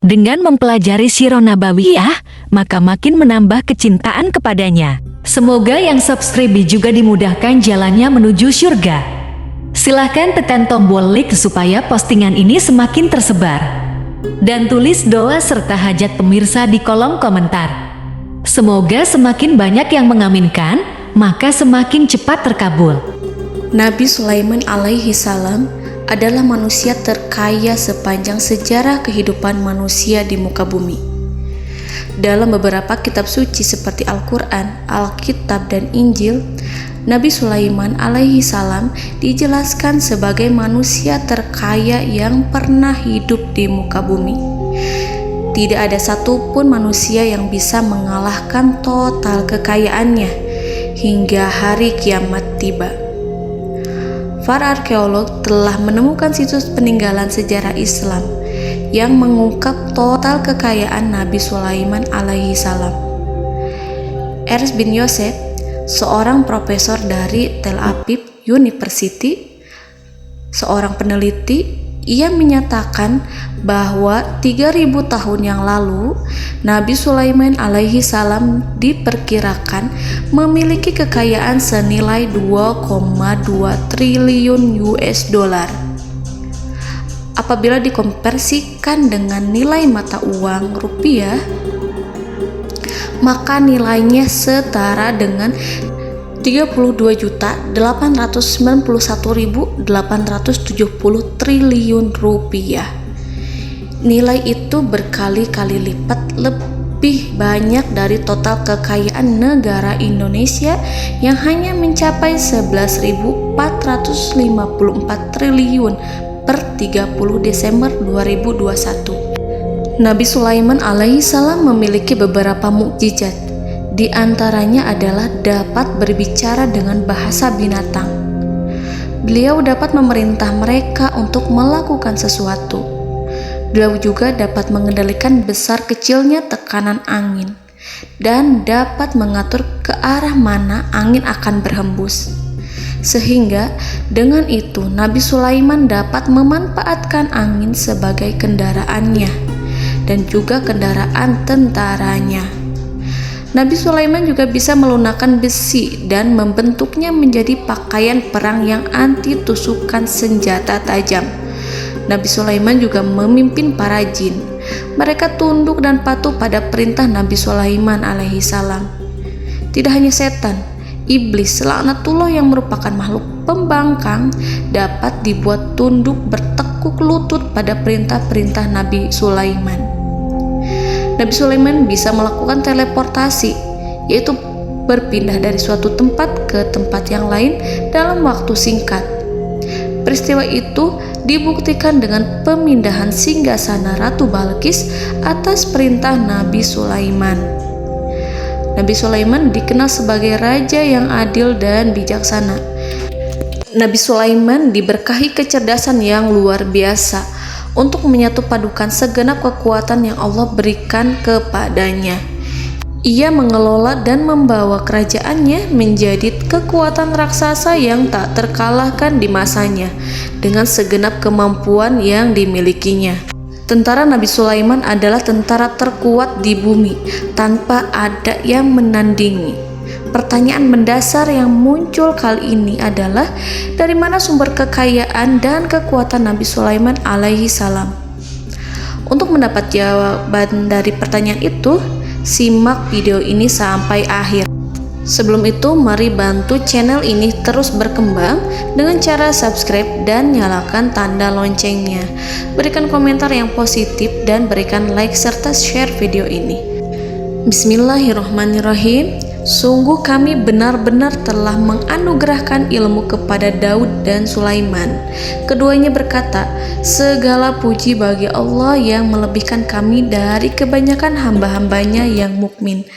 Dengan mempelajari Sirah Nabawiyah, maka makin menambah kecintaan kepadanya. Semoga yang subscribe juga dimudahkan jalannya menuju surga. Silahkan tekan tombol like supaya postingan ini semakin tersebar. Dan tulis doa serta hajat pemirsa di kolom komentar. Semoga semakin banyak yang mengaminkan, maka semakin cepat terkabul. Nabi Sulaiman alaihi salam adalah manusia terkaya sepanjang sejarah kehidupan manusia di muka bumi. Dalam beberapa kitab suci seperti Al-Quran, Alkitab, dan Injil, Nabi Sulaiman alaihi salam dijelaskan sebagai manusia terkaya yang pernah hidup di muka bumi. Tidak ada satupun manusia yang bisa mengalahkan total kekayaannya hingga hari kiamat tiba. Para arkeolog telah menemukan situs peninggalan sejarah Islam yang mengungkap total kekayaan Nabi Sulaiman alaihi salam. Ernst bin Yosef, seorang profesor dari Tel Aviv University, seorang peneliti, ia menyatakan bahwa 3000 tahun yang lalu Nabi Sulaiman alaihi salam diperkirakan memiliki kekayaan senilai 2,2 triliun US dollar. Apabila dikonversikan dengan nilai mata uang rupiah, maka nilainya setara dengan 32.891.870 triliun rupiah. Nilai itu berkali-kali lipat lebih banyak dari total kekayaan negara Indonesia yang hanya mencapai 11.454 triliun per 30 Desember 2021. Nabi Sulaiman alaihi salam memiliki beberapa mukjizat. Di antaranya adalah dapat berbicara dengan bahasa binatang. Beliau dapat memerintah mereka untuk melakukan sesuatu. Beliau juga dapat mengendalikan besar kecilnya tekanan angin dan dapat mengatur ke arah mana angin akan berhembus. Sehingga dengan itu Nabi Sulaiman dapat memanfaatkan angin sebagai kendaraannya dan juga kendaraan tentaranya. Nabi Sulaiman juga bisa melunakkan besi dan membentuknya menjadi pakaian perang yang anti tusukan senjata tajam. Nabi Sulaiman juga memimpin para jin. Mereka tunduk dan patuh pada perintah Nabi Sulaiman alaihi salam. Tidak hanya setan, iblis laknatullah yang merupakan makhluk pembangkang dapat dibuat tunduk bertekuk lutut pada perintah-perintah Nabi Sulaiman. Nabi Sulaiman bisa melakukan teleportasi, yaitu berpindah dari suatu tempat ke tempat yang lain dalam waktu singkat. Peristiwa itu dibuktikan dengan pemindahan singgasana Ratu Balqis atas perintah Nabi Sulaiman. Nabi Sulaiman dikenal sebagai raja yang adil dan bijaksana. Nabi Sulaiman diberkahi kecerdasan yang luar biasa untuk menyatupadukan segenap kekuatan yang Allah berikan kepadanya. Ia mengelola dan membawa kerajaannya menjadi kekuatan raksasa yang tak terkalahkan di masanya dengan segenap kemampuan yang dimilikinya. Tentara Nabi Sulaiman adalah tentara terkuat di bumi tanpa ada yang menandingi. Pertanyaan mendasar yang muncul kali ini adalah dari mana sumber kekayaan dan kekuatan Nabi Sulaiman alaihi salam? Untuk mendapat jawaban dari pertanyaan itu, simak video ini sampai akhir. Sebelum itu, mari bantu channel ini terus berkembang dengan cara subscribe dan nyalakan tanda loncengnya. Berikan komentar yang positif dan berikan like serta share video ini. Bismillahirrahmanirrahim. Sungguh kami benar-benar telah menganugerahkan ilmu kepada Daud dan Sulaiman. Keduanya berkata, segala puji bagi Allah yang melebihkan kami dari kebanyakan hamba-hambanya yang mukmin.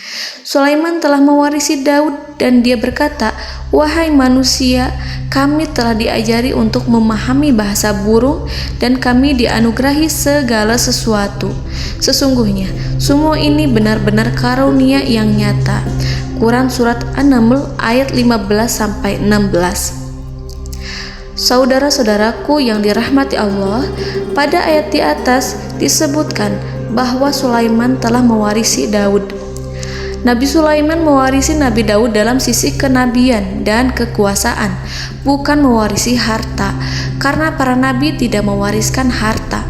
Sulaiman telah mewarisi Daud dan dia berkata, wahai manusia, kami telah diajari untuk memahami bahasa burung dan kami dianugerahi segala sesuatu. Sesungguhnya, semua ini benar-benar karunia yang nyata. Quran Surat An-Naml ayat 15-16. Saudara-saudaraku yang dirahmati Allah, pada ayat di atas disebutkan bahwa Sulaiman telah mewarisi Daud. Nabi Sulaiman mewarisi Nabi Daud dalam sisi kenabian dan kekuasaan, bukan mewarisi harta, karena para nabi tidak mewariskan harta.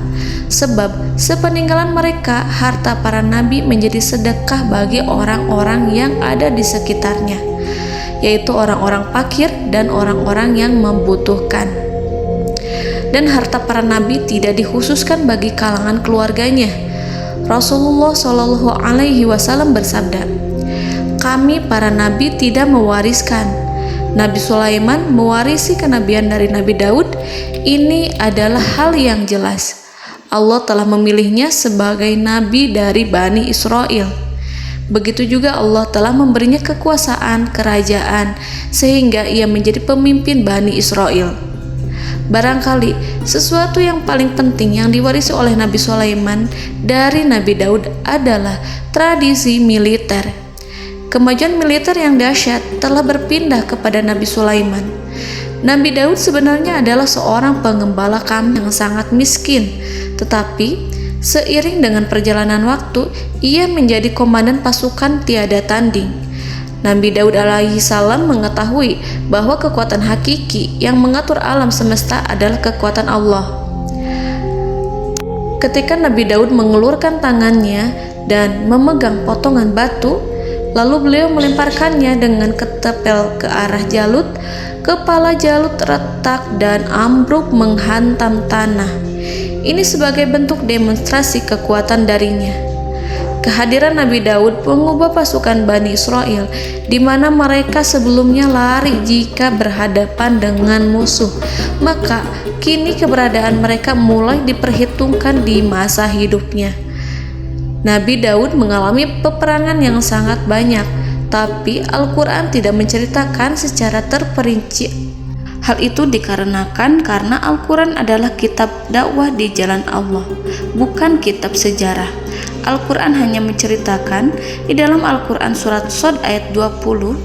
Sebab sepeninggalan mereka, harta para nabi menjadi sedekah bagi orang-orang yang ada di sekitarnya, yaitu orang-orang fakir dan orang-orang yang membutuhkan. Dan harta para nabi tidak dikhususkan bagi kalangan keluarganya. Rasulullah Shallallahu Alaihi Wasallam bersabda, "Kami para nabi tidak mewariskan." Nabi Sulaiman mewarisi kenabian dari Nabi Daud. Ini adalah hal yang jelas. Allah telah memilihnya sebagai nabi dari Bani Israel. Begitu juga Allah telah memberinya kekuasaan kerajaan sehingga ia menjadi pemimpin Bani Israel. Barangkali sesuatu yang paling penting yang diwarisi oleh Nabi Sulaiman dari Nabi Daud adalah tradisi militer. Kemajuan militer yang dahsyat telah berpindah kepada Nabi Sulaiman. Nabi Daud sebenarnya adalah seorang pengembala kambing yang sangat miskin, tetapi seiring dengan perjalanan waktu, ia menjadi komandan pasukan tiada tanding. Nabi Daud alaihi salam mengetahui bahwa kekuatan hakiki yang mengatur alam semesta adalah kekuatan Allah. Ketika Nabi Daud mengelurkan tangannya dan memegang potongan batu, lalu beliau melemparkannya dengan ketepel ke arah Jalut, kepala Jalut retak dan ambruk menghantam tanah. Ini sebagai bentuk demonstrasi kekuatan darinya. Kehadiran Nabi Daud mengubah pasukan Bani Israel, di mana mereka sebelumnya lari jika berhadapan dengan musuh. Maka kini keberadaan mereka mulai diperhitungkan di masa hidupnya. Nabi Daud mengalami peperangan yang sangat banyak, tapi Al-Quran tidak menceritakan secara terperinci. Hal itu dikarenakan karena Al-Quran adalah kitab dakwah di jalan Allah, bukan kitab sejarah. Al-Quran hanya menceritakan di dalam Al-Quran surat Shad ayat 20,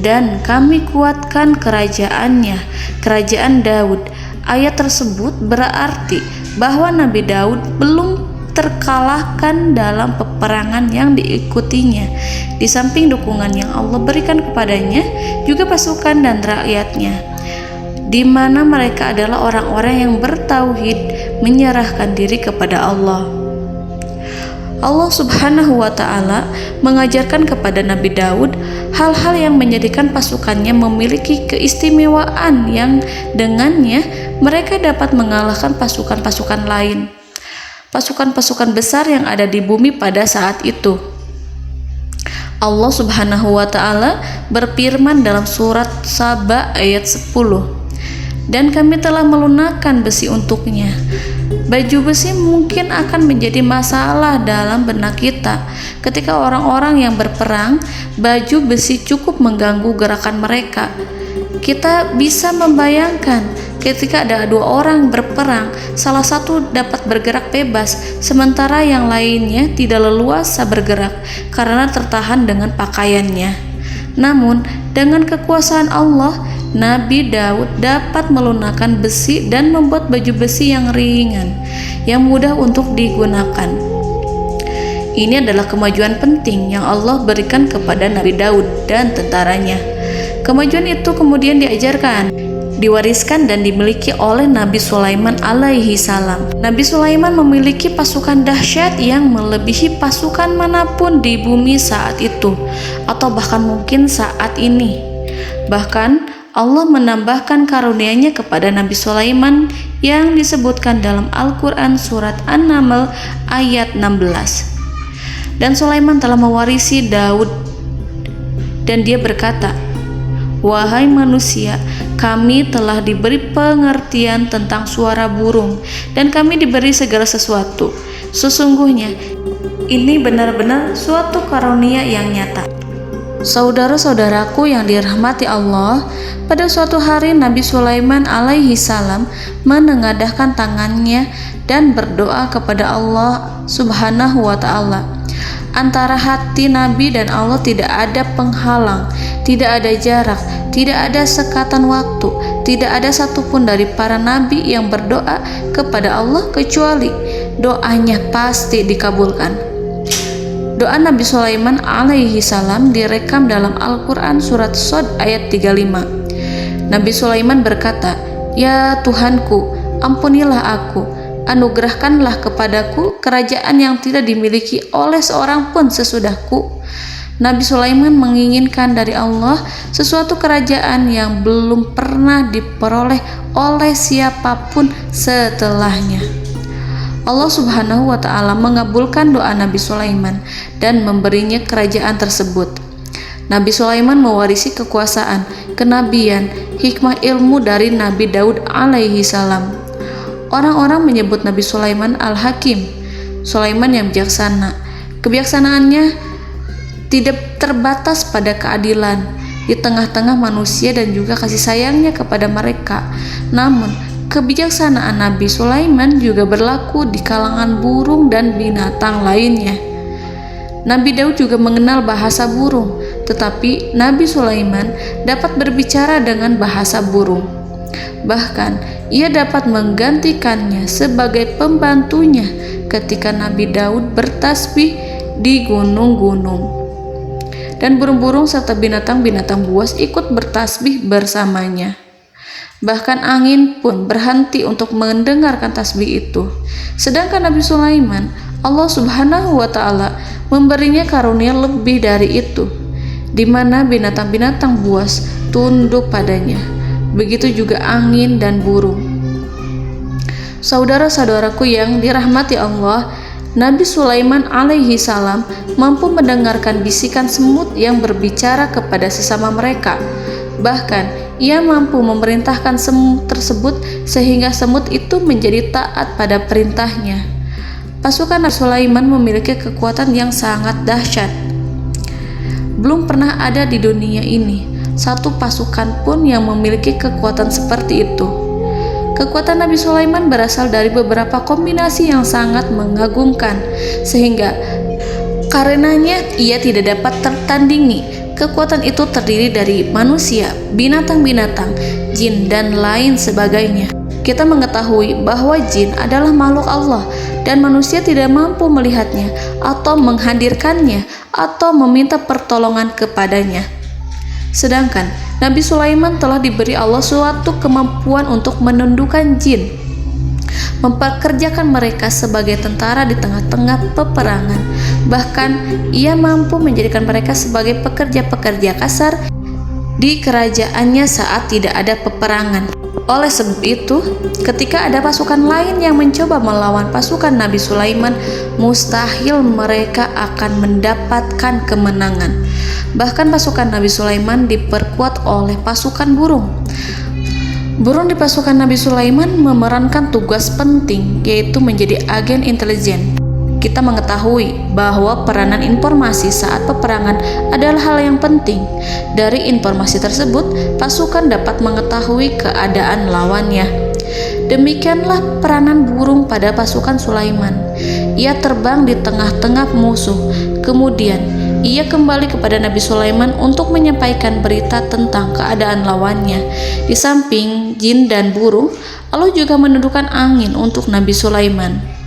"Dan kami kuatkan kerajaannya, kerajaan Daud." Ayat tersebut berarti bahwa Nabi Daud belum terkalahkan dalam peperangan yang diikutinya. Di samping dukungan yang Allah berikan kepadanya, juga pasukan dan rakyatnya, di mana mereka adalah orang-orang yang bertauhid, menyerahkan diri kepada Allah. Allah Subhanahu wa Ta'ala mengajarkan kepada Nabi Daud hal-hal yang menjadikan pasukannya memiliki keistimewaan yang dengannya mereka dapat mengalahkan pasukan-pasukan lain, pasukan-pasukan besar yang ada di bumi pada saat itu. Allah Subhanahu wa Ta'ala berfirman dalam surat Saba ayat 10, "Dan kami telah melunakkan besi untuknya." Baju besi mungkin akan menjadi masalah dalam benak kita. Ketika orang-orang yang berperang, baju besi cukup mengganggu gerakan mereka. Kita bisa membayangkan ketika ada dua orang berperang, salah satu dapat bergerak bebas, sementara yang lainnya tidak leluasa bergerak karena tertahan dengan pakaiannya. Namun, dengan kekuasaan Allah, Nabi Daud dapat melunakkan besi dan membuat baju besi yang ringan, yang mudah untuk digunakan. Ini adalah kemajuan penting yang Allah berikan kepada Nabi Daud dan tentaranya. Kemajuan itu kemudian diajarkan, diwariskan dan dimiliki oleh Nabi Sulaiman alaihi salam. Nabi Sulaiman memiliki pasukan dahsyat yang melebihi pasukan manapun di bumi saat itu, atau bahkan mungkin saat ini. Bahkan Allah menambahkan karunia-Nya kepada Nabi Sulaiman yang disebutkan dalam Al-Quran surat An-Naml ayat 16. Dan Sulaiman telah mewarisi Daud, dan dia berkata, "Wahai manusia, kami telah diberi pengertian tentang suara burung, dan kami diberi segala sesuatu. Sesungguhnya ini benar-benar suatu karunia yang nyata." Saudara-saudaraku yang dirahmati Allah, pada suatu hari Nabi Sulaiman alaihi salam menengadahkan tangannya dan berdoa kepada Allah Subhanahu wa Ta'ala. Antara hati Nabi dan Allah tidak ada penghalang, tidak ada jarak, tidak ada sekatan waktu, tidak ada satupun dari para nabi yang berdoa kepada Allah kecuali doanya pasti dikabulkan. Doa Nabi Sulaiman alaihi salam direkam dalam Al-Quran surat Shad ayat 35. Nabi Sulaiman berkata, "Ya Tuhanku, ampunilah aku, anugerahkanlah kepadaku kerajaan yang tidak dimiliki oleh seorang pun sesudahku." Nabi Sulaiman menginginkan dari Allah sesuatu kerajaan yang belum pernah diperoleh oleh siapapun setelahnya. Allah Subhanahu wa Ta'ala mengabulkan doa Nabi Sulaiman dan memberinya kerajaan tersebut. Nabi Sulaiman mewarisi kekuasaan, kenabian, hikmah ilmu dari Nabi Daud alaihi salam. Orang-orang menyebut Nabi Sulaiman Al-Hakim, Sulaiman yang bijaksana. Kebijaksanaannya tidak terbatas pada keadilan di tengah-tengah manusia dan juga kasih sayangnya kepada mereka. Namun, kebijaksanaan Nabi Sulaiman juga berlaku di kalangan burung dan binatang lainnya. Nabi Daud juga mengenal bahasa burung, tetapi Nabi Sulaiman dapat berbicara dengan bahasa burung. Bahkan, ia dapat menggantikannya sebagai pembantunya ketika Nabi Daud bertasbih di gunung-gunung. Dan burung-burung serta binatang-binatang buas ikut bertasbih bersamanya. Bahkan angin pun berhenti untuk mendengarkan tasbih itu. Sedangkan Nabi Sulaiman, Allah Subhanahu wa Ta'ala memberinya karunia lebih dari itu, di mana binatang-binatang buas tunduk padanya. Begitu juga angin dan burung. Saudara-saudaraku yang dirahmati Allah, Nabi Sulaiman alaihi salam mampu mendengarkan bisikan semut yang berbicara kepada sesama mereka. Bahkan ia mampu memerintahkan semut tersebut sehingga semut itu menjadi taat pada perintahnya. Pasukan Nabi Sulaiman memiliki kekuatan yang sangat dahsyat. Belum pernah ada di dunia ini satu pasukan pun yang memiliki kekuatan seperti itu. Kekuatan Nabi Sulaiman berasal dari beberapa kombinasi yang sangat mengagumkan, sehingga karenanya ia tidak dapat tertandingi. Kekuatan itu terdiri dari manusia, binatang-binatang, jin, dan lain sebagainya. Kita mengetahui bahwa jin adalah makhluk Allah dan manusia tidak mampu melihatnya atau menghadirkannya atau meminta pertolongan kepadanya. Sedangkan Nabi Sulaiman telah diberi Allah suatu kemampuan untuk menundukkan jin, mempekerjakan mereka sebagai tentara di tengah-tengah peperangan. Bahkan ia mampu menjadikan mereka sebagai pekerja-pekerja kasar di kerajaannya saat tidak ada peperangan. Oleh sebab itu, ketika ada pasukan lain yang mencoba melawan pasukan Nabi Sulaiman, mustahil mereka akan mendapatkan kemenangan. Bahkan pasukan Nabi Sulaiman diperkuat oleh pasukan burung. Burung di pasukan Nabi Sulaiman memerankan tugas penting, yaitu menjadi agen intelijen. Kita mengetahui bahwa peranan informasi saat peperangan adalah hal yang penting. Dari informasi tersebut, pasukan dapat mengetahui keadaan lawannya. Demikianlah peranan burung pada pasukan Sulaiman. Ia terbang di tengah-tengah musuh. Kemudian, ia kembali kepada Nabi Sulaiman untuk menyampaikan berita tentang keadaan lawannya. Di samping jin dan burung, Allah juga menundukkan angin untuk Nabi Sulaiman.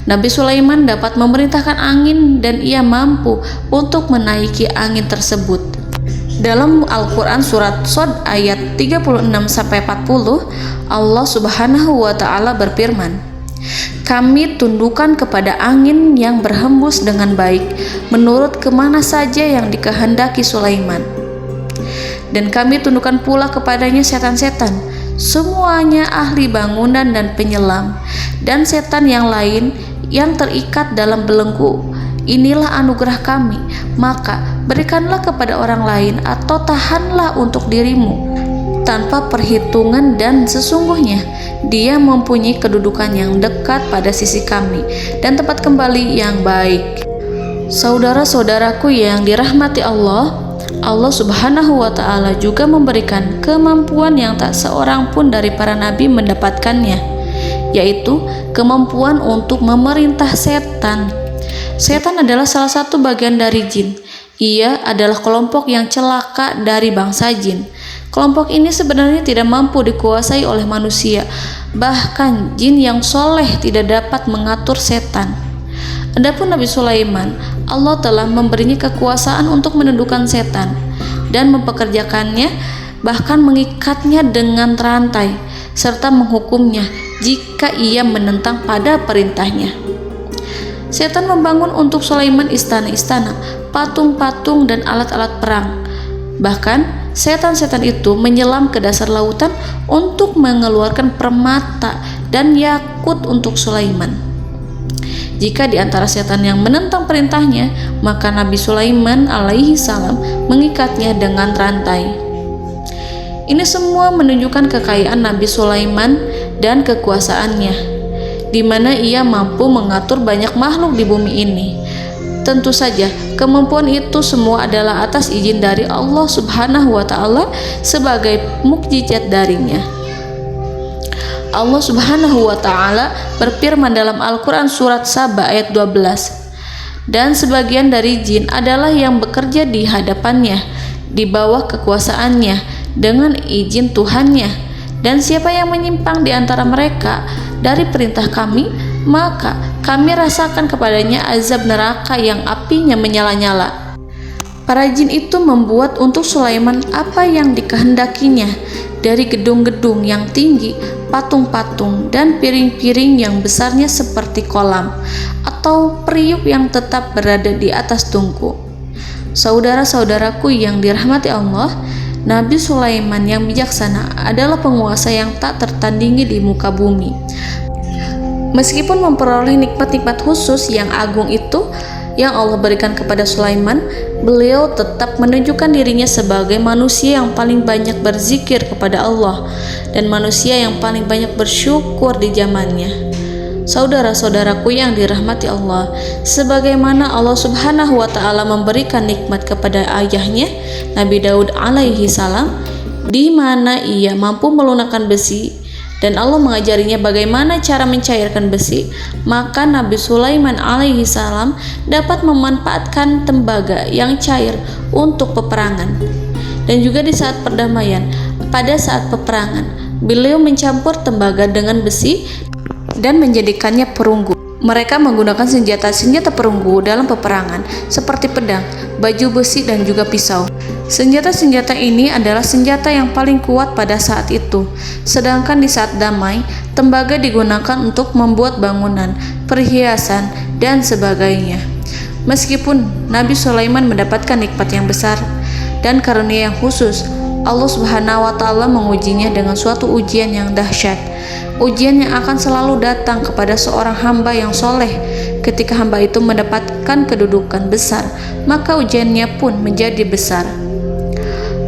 Nabi Sulaiman dapat memerintahkan angin dan ia mampu untuk menaiki angin tersebut. Dalam Al-Quran surat Shad ayat 36-40, Allah Subhanahu wa Ta'ala berfirman, "Kami tundukkan kepada angin yang berhembus dengan baik menurut kemana saja yang dikehendaki Sulaiman. Dan kami tundukkan pula kepadanya setan-setan, semuanya ahli bangunan dan penyelam, dan setan yang lain yang terikat dalam belenggu. Inilah anugerah kami, maka berikanlah kepada orang lain atau tahanlah untuk dirimu tanpa perhitungan, dan sesungguhnya dia mempunyai kedudukan yang dekat pada sisi kami dan tempat kembali yang baik." Saudara-saudaraku yang dirahmati Allah, Allah Subhanahu wa Ta'ala juga memberikan kemampuan yang tak seorang pun dari para nabi mendapatkannya, yaitu kemampuan untuk memerintah setan. Setan adalah salah satu bagian dari jin. Ia adalah kelompok yang celaka dari bangsa jin. Kelompok ini sebenarnya tidak mampu dikuasai oleh manusia, bahkan jin yang soleh tidak dapat mengatur setan. Adapun Nabi Sulaiman, Allah telah memberinya kekuasaan untuk menundukkan setan dan mempekerjakannya, bahkan mengikatnya dengan rantai serta menghukumnya jika ia menentang pada perintahnya. Setan membangun untuk Sulaiman istana-istana, patung-patung dan alat-alat perang. Bahkan setan-setan itu menyelam ke dasar lautan untuk mengeluarkan permata dan yakut untuk Sulaiman. Jika di antara setan yang menentang perintahnya, maka Nabi Sulaiman alaihi salam mengikatnya dengan rantai. Ini semua menunjukkan kekayaan Nabi Sulaiman dan kekuasaannya, di mana ia mampu mengatur banyak makhluk di bumi ini. Tentu saja, kemampuan itu semua adalah atas izin dari Allah Subhanahu wa Ta'ala sebagai mukjizat darinya. Allah Subhanahu wa Ta'ala berfirman dalam Al-Quran surat Saba ayat 12, dan sebagian dari jin adalah yang bekerja di hadapannya di bawah kekuasaannya dengan izin Tuhannya, dan siapa yang menyimpang di antara mereka dari perintah kami, maka kami rasakan kepadanya azab neraka yang apinya menyala-nyala. Para jin itu membuat untuk Sulaiman apa yang dikehendakinya, dari gedung-gedung yang tinggi, patung-patung, dan piring-piring yang besarnya seperti kolam, atau periuk yang tetap berada di atas tungku. Saudara-saudaraku yang dirahmati Allah, Nabi Sulaiman yang bijaksana adalah penguasa yang tak tertandingi di muka bumi. Meskipun memperoleh nikmat-nikmat khusus yang agung itu yang Allah berikan kepada Sulaiman, beliau tetap menunjukkan dirinya sebagai manusia yang paling banyak berzikir kepada Allah dan manusia yang paling banyak bersyukur di zamannya. Saudara-saudaraku yang dirahmati Allah, sebagaimana Allah Subhanahu wa Ta'ala memberikan nikmat kepada ayahnya Nabi Daud alaihi salam, di mana ia mampu melunakkan besi dan Allah mengajarinya bagaimana cara mencairkan besi, maka Nabi Sulaiman alaihi salam dapat memanfaatkan tembaga yang cair untuk peperangan. Dan juga di saat perdamaian, pada saat peperangan, beliau mencampur tembaga dengan besi dan menjadikannya perunggu. Mereka menggunakan senjata-senjata perunggu dalam peperangan seperti pedang, baju besi, dan juga pisau. Senjata-senjata ini adalah senjata yang paling kuat pada saat itu. Sedangkan di saat damai, tembaga digunakan untuk membuat bangunan, perhiasan, dan sebagainya. Meskipun Nabi Sulaiman mendapatkan nikmat yang besar dan karunia yang khusus, Allah Subhanahu wa Ta'ala mengujinya dengan suatu ujian yang dahsyat. Ujian yang akan selalu datang kepada seorang hamba yang soleh. Ketika hamba itu mendapatkan kedudukan besar, maka ujiannya pun menjadi besar.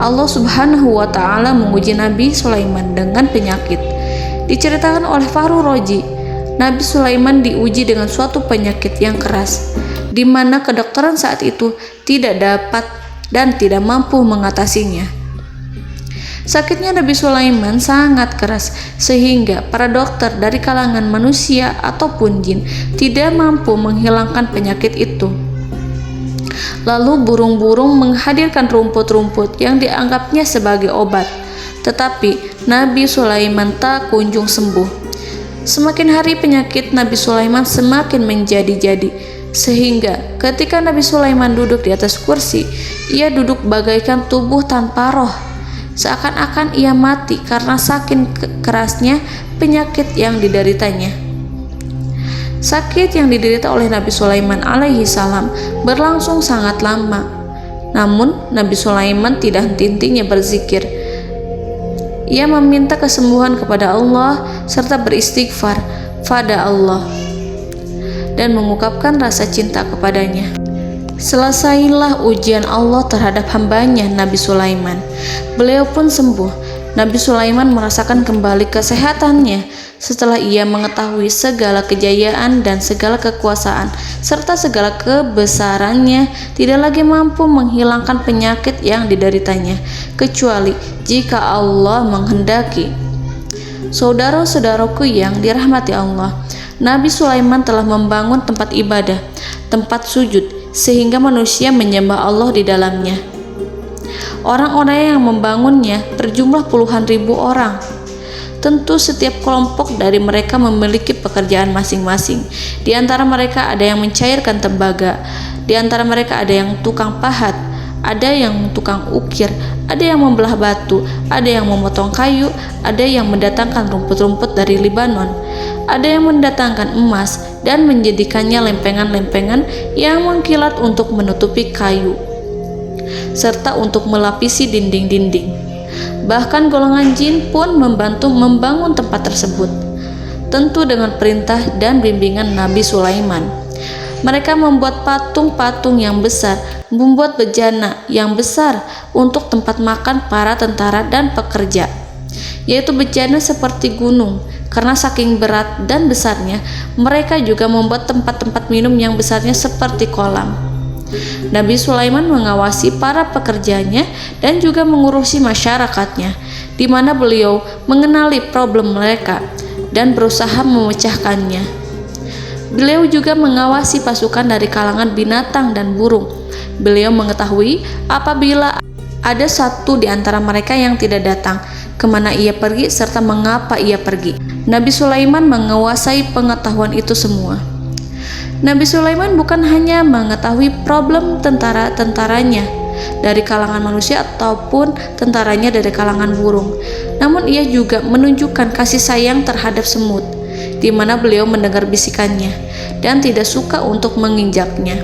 Allah Subhanahu wa Ta'ala menguji Nabi Sulaiman dengan penyakit. Diceritakan oleh Fahru Roji, Nabi Sulaiman diuji dengan suatu penyakit yang keras, di mana kedokteran saat itu tidak dapat dan tidak mampu mengatasinya. Sakitnya Nabi Sulaiman sangat keras sehingga para dokter dari kalangan manusia ataupun jin tidak mampu menghilangkan penyakit itu. Lalu burung-burung menghadirkan rumput-rumput yang dianggapnya sebagai obat, tetapi Nabi Sulaiman tak kunjung sembuh. Semakin hari penyakit Nabi Sulaiman semakin menjadi-jadi, sehingga ketika Nabi Sulaiman duduk di atas kursi, ia duduk bagaikan tubuh tanpa roh. Seakan-akan ia mati karena saking kerasnya penyakit yang dideritanya. Sakit yang diderita oleh Nabi Sulaiman alaihi salam berlangsung sangat lama. Namun Nabi Sulaiman tidak henti-hentinya berzikir. Ia meminta kesembuhan kepada Allah serta beristighfar pada Allah dan mengungkapkan rasa cinta kepadanya. Selesailah ujian Allah terhadap hambanya Nabi Sulaiman. Beliau pun sembuh. Nabi Sulaiman merasakan kembali kesehatannya setelah ia mengetahui segala kejayaan dan segala kekuasaan serta segala kebesarannya tidak lagi mampu menghilangkan penyakit yang dideritanya kecuali jika Allah menghendaki. Saudara-saudaraku yang dirahmati Allah, Nabi Sulaiman telah membangun tempat ibadah, tempat sujud, sehingga manusia menyembah Allah di dalamnya. Orang-orang yang membangunnya berjumlah puluhan ribu orang. Tentu setiap kelompok dari mereka memiliki pekerjaan masing-masing. Di antara mereka ada yang mencairkan tembaga, di antara mereka ada yang tukang pahat, ada yang tukang ukir, ada yang membelah batu, ada yang memotong kayu, ada yang mendatangkan rumput-rumput dari Libanon, ada yang mendatangkan emas dan menjadikannya lempengan-lempengan yang mengkilat untuk menutupi kayu, serta untuk melapisi dinding-dinding. Bahkan golongan jin pun membantu membangun tempat tersebut, tentu dengan perintah dan bimbingan Nabi Sulaiman. Mereka membuat patung-patung yang besar, membuat bejana yang besar untuk tempat makan para tentara dan pekerja, yaitu bejana seperti gunung. Karena saking berat dan besarnya, mereka juga membuat tempat-tempat minum yang besarnya seperti kolam. Nabi Sulaiman mengawasi para pekerjanya dan juga mengurusi masyarakatnya, di mana beliau mengenali problem mereka dan berusaha memecahkannya. Beliau juga mengawasi pasukan dari kalangan binatang dan burung. Beliau mengetahui apabila ada satu di antara mereka yang tidak datang, kemana ia pergi, serta mengapa ia pergi. Nabi Sulaiman menguasai pengetahuan itu semua. Nabi Sulaiman bukan hanya mengetahui problem tentara-tentaranya dari kalangan manusia ataupun tentaranya dari kalangan burung, namun ia juga menunjukkan kasih sayang terhadap semut, di mana beliau mendengar bisikannya dan tidak suka untuk menginjaknya.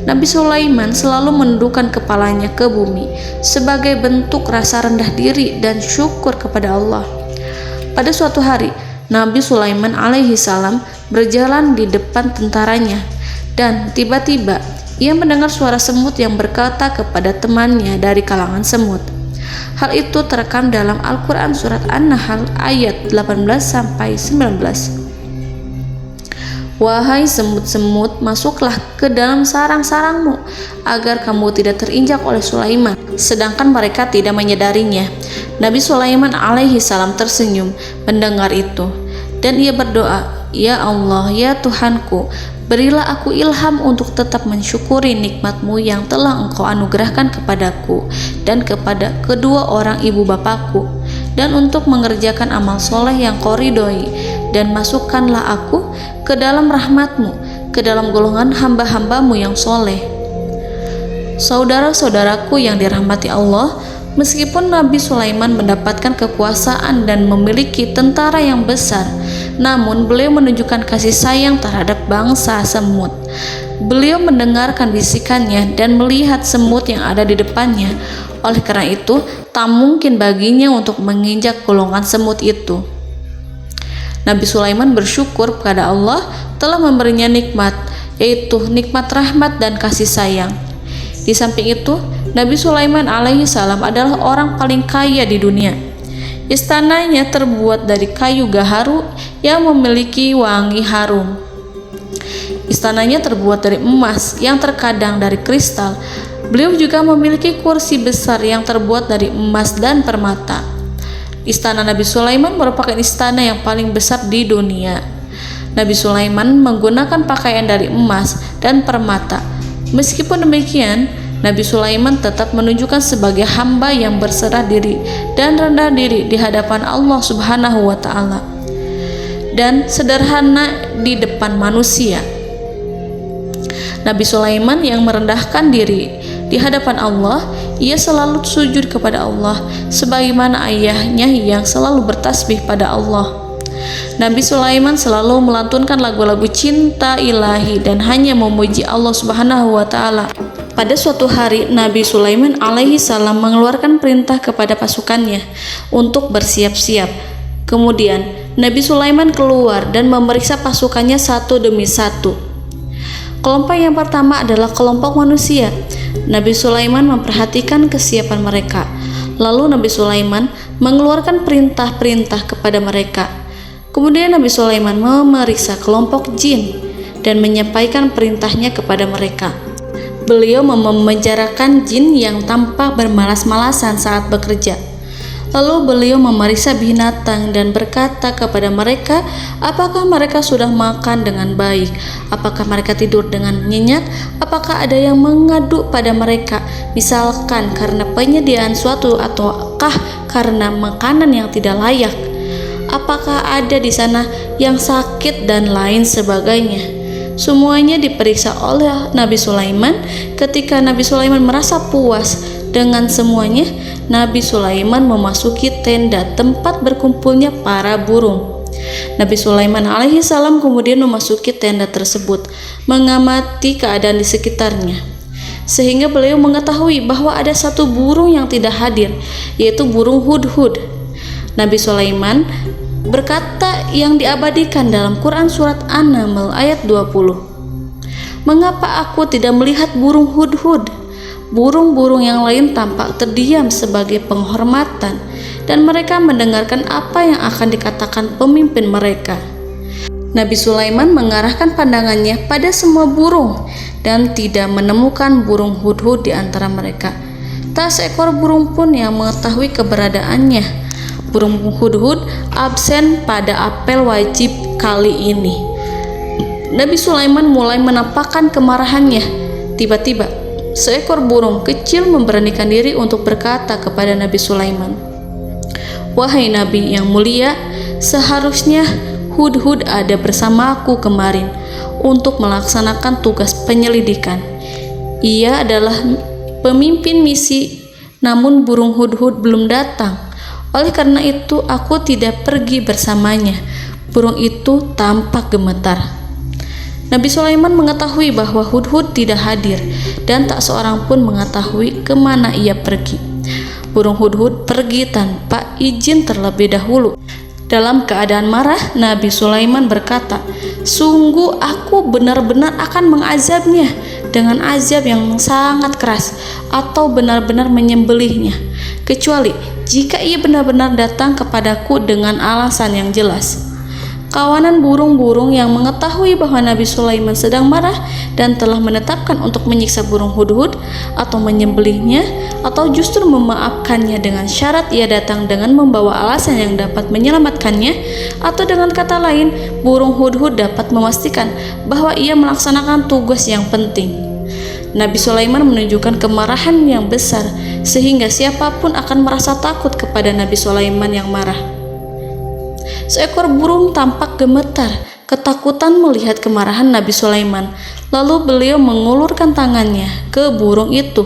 Nabi Sulaiman selalu menundukkan kepalanya ke bumi sebagai bentuk rasa rendah diri dan syukur kepada Allah. Pada suatu hari, Nabi Sulaiman alaihi salam berjalan di depan tentaranya, dan tiba-tiba ia mendengar suara semut yang berkata kepada temannya dari kalangan semut. Hal itu terekam dalam Al-Quran surat An-Nahl ayat 18-19. Wahai semut-semut, masuklah ke dalam sarang-sarangmu agar kamu tidak terinjak oleh Sulaiman. Sedangkan mereka tidak menyadarinya. Nabi Sulaiman alaihi salam tersenyum mendengar itu, dan ia berdoa, "Ya Allah, ya Tuhanku, berilah aku ilham untuk tetap mensyukuri nikmat-Mu yang telah Engkau anugerahkan kepadaku dan kepada kedua orang ibu bapakku, dan untuk mengerjakan amal soleh yang Kau ridhoi, dan masukkanlah aku ke dalam rahmat-Mu, ke dalam golongan hamba-hamba-Mu yang soleh." Saudara-saudaraku yang dirahmati Allah, meskipun Nabi Sulaiman mendapatkan kekuasaan dan memiliki tentara yang besar, namun beliau menunjukkan kasih sayang terhadap bangsa semut. Beliau mendengarkan bisikannya dan melihat semut yang ada di depannya. Oleh karena itu, tak mungkin baginya untuk menginjak golongan semut itu. Nabi Sulaiman bersyukur kepada Allah telah memberinya nikmat, yaitu nikmat rahmat dan kasih sayang. Di samping itu, Nabi Sulaiman alaihi salam adalah orang paling kaya di dunia. Istananya terbuat dari kayu gaharu yang memiliki wangi harum. Istananya terbuat dari emas yang terkadang dari kristal. Beliau juga memiliki kursi besar yang terbuat dari emas dan permata. Istana Nabi Sulaiman merupakan istana yang paling besar di dunia. Nabi Sulaiman menggunakan pakaian dari emas dan permata. Meskipun demikian, Nabi Sulaiman tetap menunjukkan sebagai hamba yang berserah diri dan rendah diri di hadapan Allah Subhanahu wa Ta'ala, dan sederhana di depan manusia. Nabi Sulaiman yang merendahkan diri di hadapan Allah, ia selalu sujud kepada Allah sebagaimana ayahnya yang selalu bertasbih pada Allah. Nabi Sulaiman selalu melantunkan lagu-lagu cinta ilahi dan hanya memuji Allah Subhanahu wa Ta'ala. Pada suatu hari, Nabi Sulaiman alaihi salam mengeluarkan perintah kepada pasukannya untuk bersiap-siap. Kemudian Nabi Sulaiman keluar dan memeriksa pasukannya satu demi satu. Kelompok yang pertama adalah kelompok manusia. Nabi Sulaiman memperhatikan kesiapan mereka. Lalu Nabi Sulaiman mengeluarkan perintah-perintah kepada mereka. Kemudian Nabi Sulaiman memeriksa kelompok jin dan menyampaikan perintahnya kepada mereka. Beliau memenjarakan jin yang tampak bermalas-malasan saat bekerja. Lalu beliau memeriksa binatang dan berkata kepada mereka, apakah mereka sudah makan dengan baik? Apakah mereka tidur dengan nyenyak? Apakah ada yang mengadu pada mereka, misalkan karena penyediaan suatu ataukah karena makanan yang tidak layak? Apakah ada di sana yang sakit dan lain sebagainya? Semuanya diperiksa oleh Nabi Sulaiman. Ketika Nabi Sulaiman merasa puas dengan semuanya, Nabi Sulaiman memasuki tenda tempat berkumpulnya para burung. Nabi Sulaiman alaihissalam kemudian memasuki tenda tersebut, mengamati keadaan di sekitarnya, sehingga beliau mengetahui bahwa ada satu burung yang tidak hadir, yaitu burung hudhud. Nabi Sulaiman berkata yang diabadikan dalam Quran surat An-Naml ayat 20. Mengapa aku tidak melihat burung hudhud? Burung-burung yang lain tampak terdiam sebagai penghormatan, dan mereka mendengarkan apa yang akan dikatakan pemimpin mereka. Nabi Sulaiman mengarahkan pandangannya pada semua burung dan tidak menemukan burung hudhud di antara mereka. Tak seekor burung pun yang mengetahui keberadaannya. Burung hudhud absen pada apel wajib kali ini. Nabi Sulaiman mulai menampakkan kemarahannya. Tiba-tiba, seekor burung kecil memberanikan diri untuk berkata kepada Nabi Sulaiman, "Wahai Nabi yang mulia, seharusnya hudhud ada bersamaku kemarin untuk melaksanakan tugas penyelidikan. Ia adalah pemimpin misi, namun burung hudhud belum datang. Oleh karena itu aku tidak pergi bersamanya." Burung itu tampak gemetar. Nabi Sulaiman mengetahui bahwa hudhud tidak hadir dan tak seorang pun mengetahui kemana ia pergi. Burung hudhud pergi tanpa izin terlebih dahulu. Dalam keadaan marah, Nabi Sulaiman berkata, "Sungguh aku benar-benar akan mengazabnya dengan azab yang sangat keras atau benar-benar menyembelihnya, kecuali jika ia benar-benar datang kepadaku dengan alasan yang jelas." Kawanan burung-burung yang mengetahui bahwa Nabi Sulaiman sedang marah dan telah menetapkan untuk menyiksa burung hudhud atau menyembelihnya atau justru memaafkannya dengan syarat ia datang dengan membawa alasan yang dapat menyelamatkannya, atau dengan kata lain, burung hudhud dapat memastikan bahwa ia melaksanakan tugas yang penting. Nabi Sulaiman menunjukkan kemarahan yang besar sehingga siapapun akan merasa takut kepada Nabi Sulaiman yang marah. Seekor burung tampak gemetar, ketakutan melihat kemarahan Nabi Sulaiman. Lalu beliau mengulurkan tangannya ke burung itu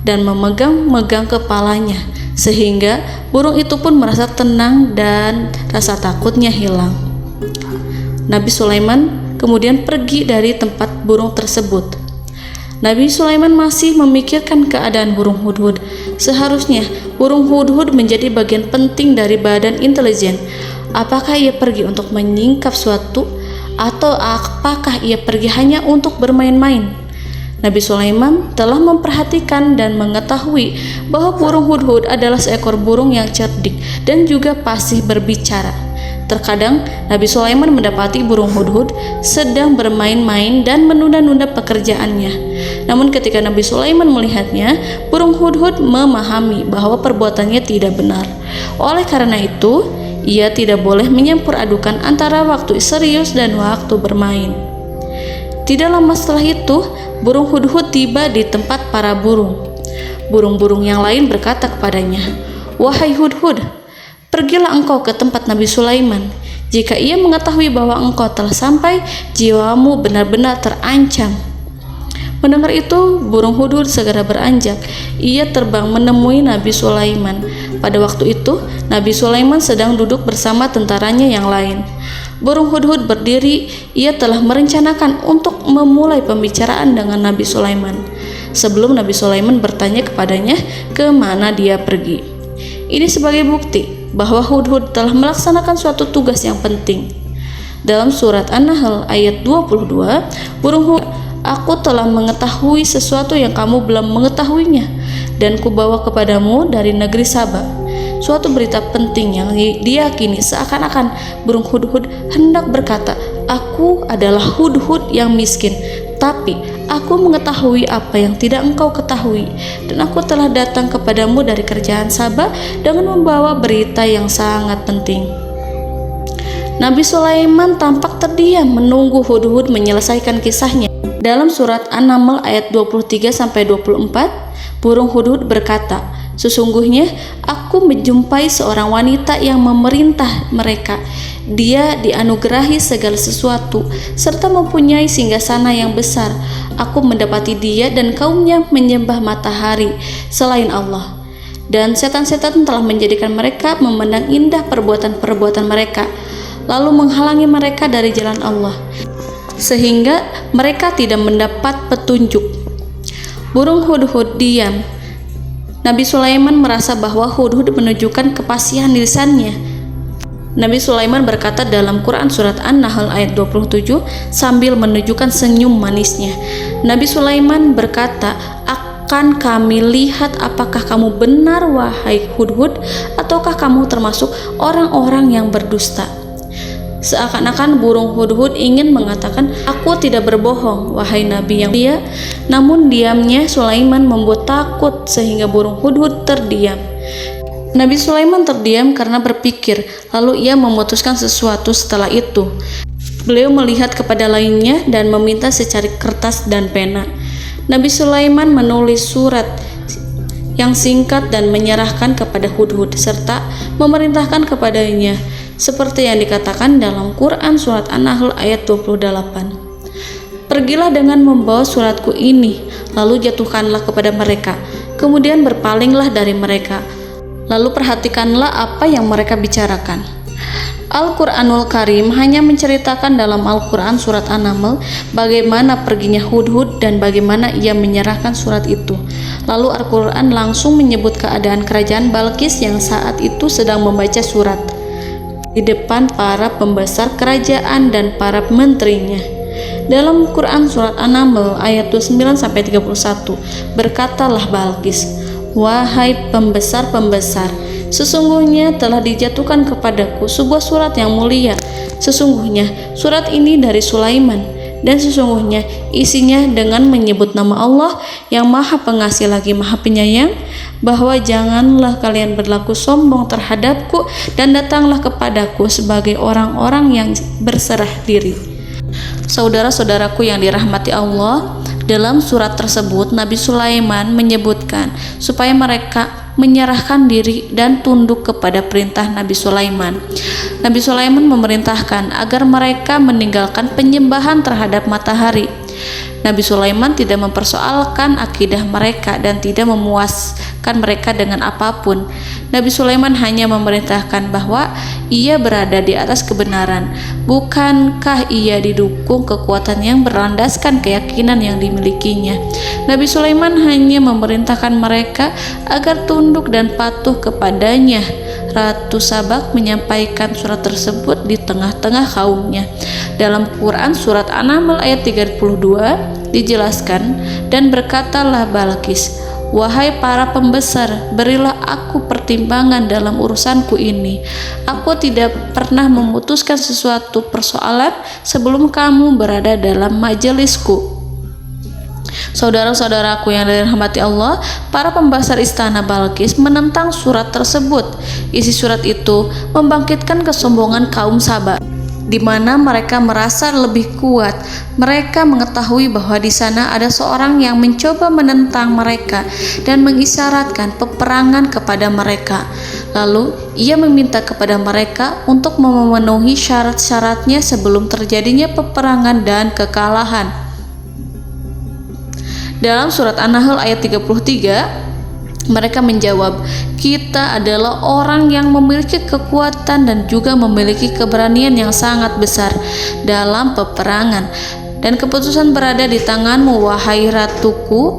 dan memegang-megang kepalanya, sehingga burung itu pun merasa tenang dan rasa takutnya hilang. Nabi Sulaiman kemudian pergi dari tempat burung tersebut. Nabi Sulaiman masih memikirkan keadaan burung hudhud. Seharusnya burung hudhud menjadi bagian penting dari badan intelijen. Apakah ia pergi untuk menyingkap suatu, atau apakah ia pergi hanya untuk bermain-main? Nabi Sulaiman telah memperhatikan dan mengetahui bahwa burung hudhud adalah seekor burung yang cerdik dan juga fasih berbicara. Terkadang Nabi Sulaiman mendapati burung hudhud sedang bermain-main dan menunda-nunda pekerjaannya. Namun ketika Nabi Sulaiman melihatnya, burung hudhud memahami bahwa perbuatannya tidak benar. Oleh karena itu, ia tidak boleh menyampur adukan antara waktu serius dan waktu bermain. Tidak lama setelah itu, burung hudhud tiba di tempat para burung. Burung-burung yang lain berkata kepadanya, "Wahai hudhud, pergilah engkau ke tempat Nabi Sulaiman. Jika ia mengetahui bahwa engkau telah sampai, jiwamu benar-benar terancam." Mendengar itu, burung hudhud segera beranjak. Ia terbang menemui Nabi Sulaiman. Pada waktu itu, Nabi Sulaiman sedang duduk bersama tentaranya yang lain. Burung hudhud berdiri. Ia telah merencanakan untuk memulai pembicaraan dengan Nabi Sulaiman sebelum Nabi Sulaiman bertanya kepadanya kemana dia pergi. Ini sebagai bukti bahwa hudhud telah melaksanakan suatu tugas yang penting. Dalam surat An-Nahl ayat 22, burung hudhud, "Aku telah mengetahui sesuatu yang kamu belum mengetahuinya, dan kubawa kepadamu dari negeri Saba suatu berita penting yang diyakini." Seakan-akan burung hudhud hendak berkata, "Aku adalah hudhud yang miskin, tapi Aku mengetahui apa yang tidak engkau ketahui, dan aku telah datang kepadamu dari kerajaan Saba dengan membawa berita yang sangat penting. Nabi Sulaiman tampak terdiam menunggu Hudhud menyelesaikan kisahnya. Dalam surat An-Naml ayat 23-24, burung Hudhud berkata, "Sesungguhnya aku menjumpai seorang wanita yang memerintah mereka. Dia dianugerahi segala sesuatu serta mempunyai singgasana yang besar. Aku mendapati dia dan kaumnya menyembah matahari selain Allah. Dan setan-setan telah menjadikan mereka memandang indah perbuatan-perbuatan mereka, lalu menghalangi mereka dari jalan Allah, sehingga mereka tidak mendapat petunjuk." Burung Hudhud diam. Nabi Sulaiman merasa bahwa Hudhud menunjukkan kepasihan lisannya. Nabi Sulaiman berkata dalam Quran surat An-Nahl ayat 27 sambil menunjukkan senyum manisnya. Nabi Sulaiman berkata, "Akan kami lihat apakah kamu benar wahai Hudhud, ataukah kamu termasuk orang-orang yang berdusta." Seakan-akan burung Hudhud ingin mengatakan, "Aku tidak berbohong, wahai Nabi yang mulia." Namun diamnya Sulaiman membuat takut sehingga burung Hudhud terdiam. Nabi Sulaiman terdiam karena berpikir, lalu ia memutuskan sesuatu setelah itu. Beliau melihat kepada lainnya dan meminta secari kertas dan pena. Nabi Sulaiman menulis surat yang singkat dan menyerahkan kepada Hudhud serta memerintahkan kepadanya seperti yang dikatakan dalam Quran surat An-Nahl ayat 28. "Pergilah dengan membawa suratku ini, lalu jatuhkanlah kepada mereka, kemudian berpalinglah dari mereka, lalu perhatikanlah apa yang mereka bicarakan." Al-Quranul Karim hanya menceritakan dalam Al-Quran surat An-Naml bagaimana perginya Hudhud dan bagaimana ia menyerahkan surat itu. Lalu Al-Quran langsung menyebut keadaan kerajaan Balqis yang saat itu sedang membaca surat di depan para pembesar kerajaan dan para menterinya. Dalam Quran surat An-Naml ayat 29-31, berkatalah Balqis, "Wahai pembesar-pembesar, sesungguhnya telah dijatuhkan kepadaku sebuah surat yang mulia. Sesungguhnya surat ini dari Sulaiman, dan sesungguhnya isinya dengan menyebut nama Allah yang Maha Pengasih lagi Maha Penyayang, bahwa janganlah kalian berlaku sombong terhadapku dan datanglah kepadaku sebagai orang-orang yang berserah diri." Saudara-saudaraku yang dirahmati Allah, dalam surat tersebut Nabi Sulaiman menyebutkan supaya mereka menyerahkan diri dan tunduk kepada perintah Nabi Sulaiman. Nabi Sulaiman memerintahkan agar mereka meninggalkan penyembahan terhadap matahari. Nabi Sulaiman tidak mempersoalkan akidah mereka dan tidak memuaskan mereka dengan apapun. Nabi Sulaiman hanya memerintahkan bahwa ia berada di atas kebenaran. Bukankah ia didukung kekuatan yang berlandaskan keyakinan yang dimilikinya? Nabi Sulaiman hanya memerintahkan mereka agar tunduk dan patuh kepadanya. Ratu Sabak menyampaikan surat tersebut di tengah-tengah kaumnya. Dalam Quran surat An-Naml ayat 32 dijelaskan, "Dan berkatalah Balqis, wahai para pembesar, berilah aku pertimbangan dalam urusanku ini. Aku tidak pernah memutuskan sesuatu persoalan sebelum kamu berada dalam majelisku." Saudara-saudaraku yang dirahmati Allah, para pembesar istana Balqis menentang surat tersebut. Isi surat itu membangkitkan kesombongan kaum Saba, di mana mereka merasa lebih kuat. Mereka mengetahui bahwa di sana ada seorang yang mencoba menentang mereka dan mengisyaratkan peperangan kepada mereka. Lalu ia meminta kepada mereka untuk memenuhi syarat-syaratnya sebelum terjadinya peperangan dan kekalahan. Dalam surat An-Nahl ayat 33, mereka menjawab, "Kita adalah orang yang memiliki kekuatan dan juga memiliki keberanian yang sangat besar dalam peperangan, dan keputusan berada di tanganmu, wahai ratuku.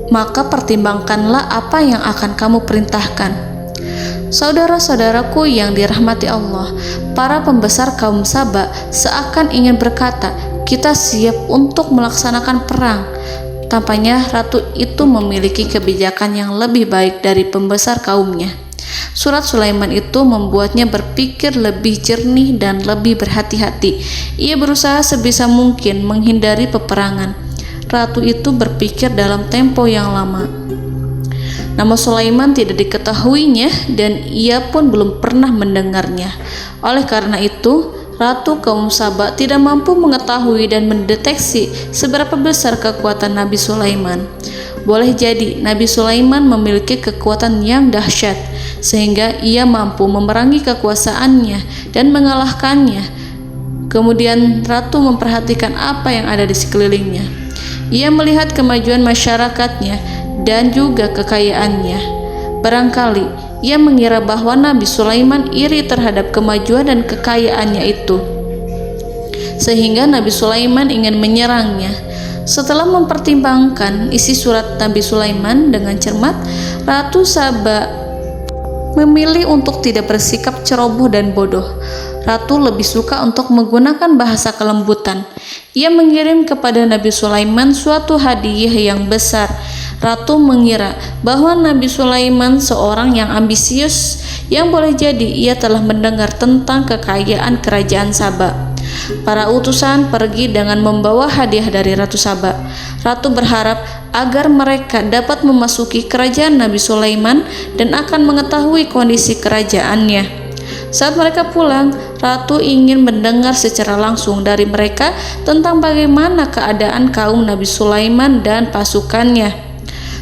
Maka pertimbangkanlah apa yang akan kamu perintahkan." Saudara-saudaraku yang dirahmati Allah, para pembesar kaum Saba seakan ingin berkata, "Kita siap untuk melaksanakan perang." Tampaknya ratu itu memiliki kebijakan yang lebih baik dari pembesar kaumnya. Surat Sulaiman itu membuatnya berpikir lebih jernih dan lebih berhati-hati. Ia berusaha sebisa mungkin menghindari peperangan. ratu itu berpikir dalam tempo yang lama. Nama Sulaiman tidak diketahuinya dan ia pun belum pernah mendengarnya. Oleh karena itu, Ratu kaum Saba tidak mampu mengetahui dan mendeteksi seberapa besar kekuatan Nabi Sulaiman. Boleh jadi Nabi Sulaiman memiliki kekuatan yang dahsyat, sehingga ia mampu memerangi kekuasaannya dan mengalahkannya. Kemudian Ratu memperhatikan apa yang ada di sekelilingnya. Ia melihat kemajuan masyarakatnya dan juga kekayaannya. Barangkali ia mengira bahwa Nabi Sulaiman iri terhadap kemajuan dan kekayaannya itu, sehingga Nabi Sulaiman ingin menyerangnya. Setelah mempertimbangkan isi surat Nabi Sulaiman dengan cermat, Ratu Saba memilih untuk tidak bersikap ceroboh dan bodoh. Ratu lebih suka untuk menggunakan bahasa kelembutan. Ia mengirim kepada Nabi Sulaiman suatu hadiah yang besar. Ratu mengira bahwa Nabi Sulaiman seorang yang ambisius, yang boleh jadi ia telah mendengar tentang kekayaan kerajaan Saba. Para utusan pergi dengan membawa hadiah dari Ratu Saba. Ratu berharap agar mereka dapat memasuki kerajaan Nabi Sulaiman dan akan mengetahui kondisi kerajaannya. Saat mereka pulang, Ratu ingin mendengar secara langsung dari mereka tentang bagaimana keadaan kaum Nabi Sulaiman dan pasukannya.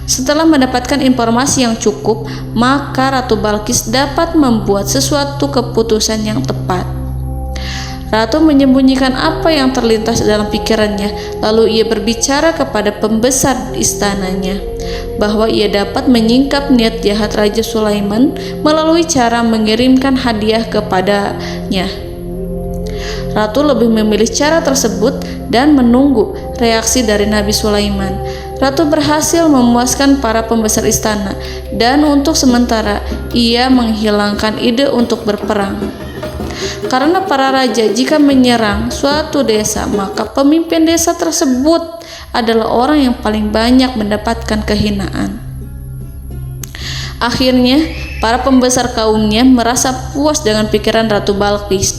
Setelah mendapatkan informasi yang cukup, maka Ratu Balqis dapat membuat sesuatu keputusan yang tepat. Ratu menyembunyikan apa yang terlintas dalam pikirannya, lalu ia berbicara kepada pembesar istananya bahwa ia dapat menyingkap niat jahat Raja Sulaiman melalui cara mengirimkan hadiah kepadanya. Ratu lebih memilih cara tersebut dan menunggu reaksi dari Nabi Sulaiman. Ratu berhasil memuaskan para pembesar istana dan untuk sementara ia menghilangkan ide untuk berperang. Karena para raja jika menyerang suatu desa, maka pemimpin desa tersebut adalah orang yang paling banyak mendapatkan kehinaan. Akhirnya, para pembesar kaumnya merasa puas dengan pikiran Ratu Balqis.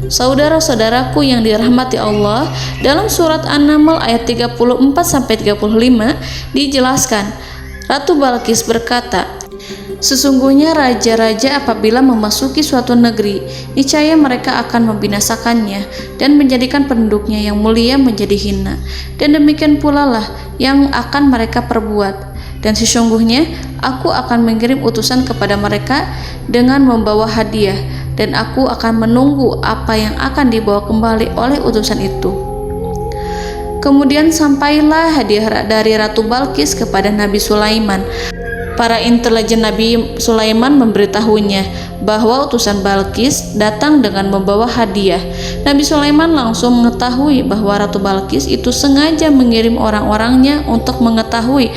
Saudara-saudaraku yang dirahmati Allah, dalam surat An-Naml ayat 34-35 dijelaskan, Ratu Balqis berkata, "Sesungguhnya raja-raja apabila memasuki suatu negeri, niscaya mereka akan membinasakannya dan menjadikan penduduknya yang mulia menjadi hina. Dan demikian pula lah yang akan mereka perbuat. Dan sesungguhnya aku akan mengirim utusan kepada mereka dengan membawa hadiah, dan aku akan menunggu apa yang akan dibawa kembali oleh utusan itu." Kemudian sampailah hadiah dari Ratu Balqis kepada Nabi Sulaiman. Para intelijen Nabi Sulaiman memberitahunya bahwa utusan Balqis datang dengan membawa hadiah. Nabi Sulaiman langsung mengetahui bahwa Ratu Balqis itu sengaja mengirim orang-orangnya untuk mengetahui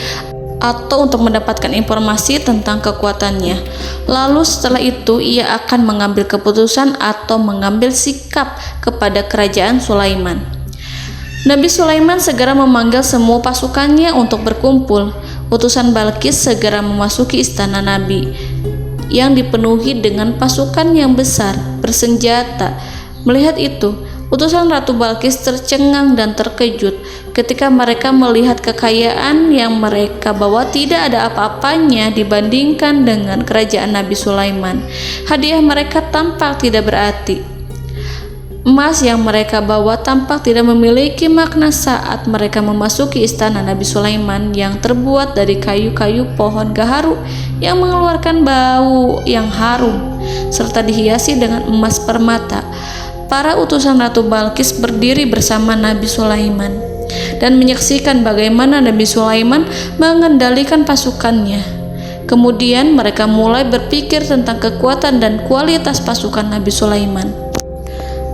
atau untuk mendapatkan informasi tentang kekuatannya. Lalu setelah itu ia akan mengambil keputusan atau mengambil sikap kepada kerajaan Sulaiman. Nabi Sulaiman segera memanggil semua pasukannya untuk berkumpul. Utusan Balqis segera memasuki istana Nabi yang dipenuhi dengan pasukan yang besar bersenjata. Melihat itu, utusan Ratu Balqis tercengang dan terkejut ketika mereka melihat kekayaan yang mereka bawa tidak ada apa-apanya dibandingkan dengan kerajaan Nabi Sulaiman. Hadiah mereka tampak tidak berarti. Emas yang mereka bawa tampak tidak memiliki makna saat mereka memasuki istana Nabi Sulaiman yang terbuat dari kayu-kayu pohon gaharu yang mengeluarkan bau yang harum serta dihiasi dengan emas permata. Para utusan Ratu Balqis berdiri bersama Nabi Sulaiman dan menyaksikan bagaimana Nabi Sulaiman mengendalikan pasukannya. Kemudian mereka mulai berpikir tentang kekuatan dan kualitas pasukan Nabi Sulaiman.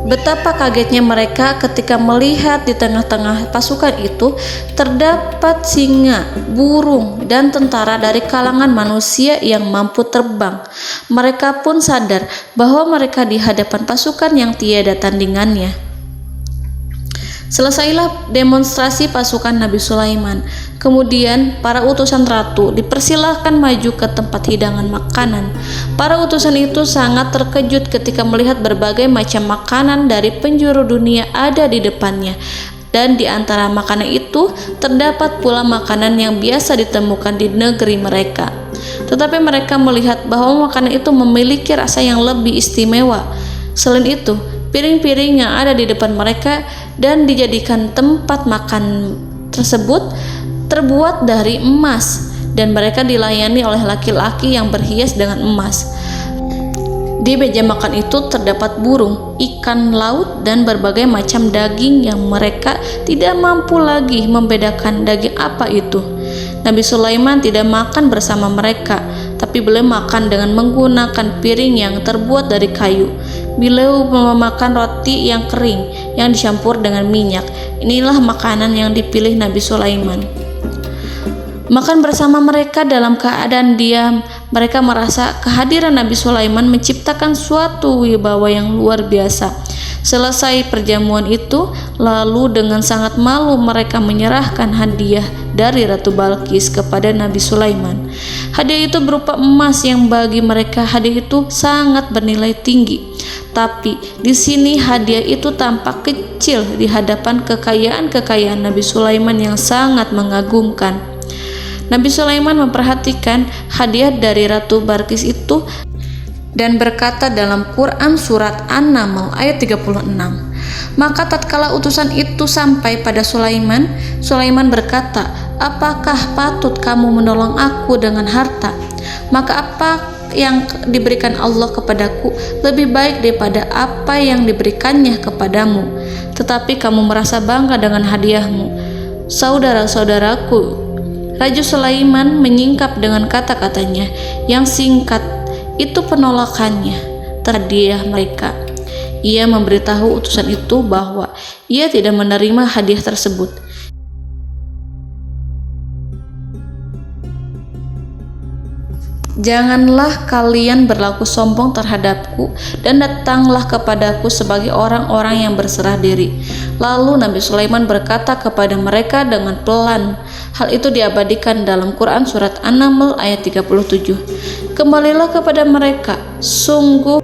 Betapa kagetnya mereka ketika melihat di tengah-tengah pasukan itu terdapat singa, burung, dan tentara dari kalangan manusia yang mampu terbang. Mereka pun sadar bahwa mereka di hadapan pasukan yang tiada tandingannya. Selesailah demonstrasi pasukan Nabi Sulaiman. Kemudian para utusan ratu dipersilahkan maju ke tempat hidangan makanan. Para utusan itu sangat terkejut ketika melihat berbagai macam makanan dari penjuru dunia ada di depannya. dan di antara makanan itu terdapat pula makanan yang biasa ditemukan di negeri mereka. Tetapi mereka melihat bahwa makanan itu memiliki rasa yang lebih istimewa. Selain itu, piring-piring yang ada di depan mereka dan dijadikan tempat makan tersebut terbuat dari emas, dan mereka dilayani oleh laki-laki yang berhias dengan emas. Di meja makan itu terdapat burung, ikan laut, dan berbagai macam daging yang mereka tidak mampu lagi membedakan daging apa itu. Nabi Sulaiman tidak makan bersama mereka, tapi beliau makan dengan menggunakan piring yang terbuat dari kayu. Beliau memakan roti yang kering yang dicampur dengan minyak. Inilah makanan yang dipilih Nabi Sulaiman. Makan bersama mereka dalam keadaan diam, mereka merasa kehadiran Nabi Sulaiman menciptakan suatu wibawa yang luar biasa. Selesai perjamuan itu, lalu dengan sangat malu mereka menyerahkan hadiah dari Ratu Balqis kepada Nabi Sulaiman. Hadiah itu berupa emas yang bagi mereka hadiah itu sangat bernilai tinggi. Tapi di sini hadiah itu tampak kecil di hadapan kekayaan-kekayaan Nabi Sulaiman yang sangat mengagumkan. Nabi Sulaiman memperhatikan hadiah dari Ratu Balqis itu dan berkata dalam Quran surat An-Naml ayat 36. Maka tatkala utusan itu sampai pada Sulaiman, Sulaiman berkata, "Apakah patut kamu menolong aku dengan harta? Maka apa yang diberikan Allah kepadaku lebih baik daripada apa yang diberikannya kepadamu. Tetapi kamu merasa bangga dengan hadiahmu." Saudara-saudaraku, Raja Sulaiman menyingkap dengan kata-katanya yang singkat itu penolakannya terhadap hadiah mereka. Ia memberitahu utusan itu bahwa ia tidak menerima hadiah tersebut. "Janganlah kalian berlaku sombong terhadapku dan datanglah kepadaku sebagai orang-orang yang berserah diri." Lalu Nabi Sulaiman berkata kepada mereka dengan pelan. Hal itu diabadikan dalam Quran surat An-Naml ayat 37. "Kembalilah kepada mereka, sungguh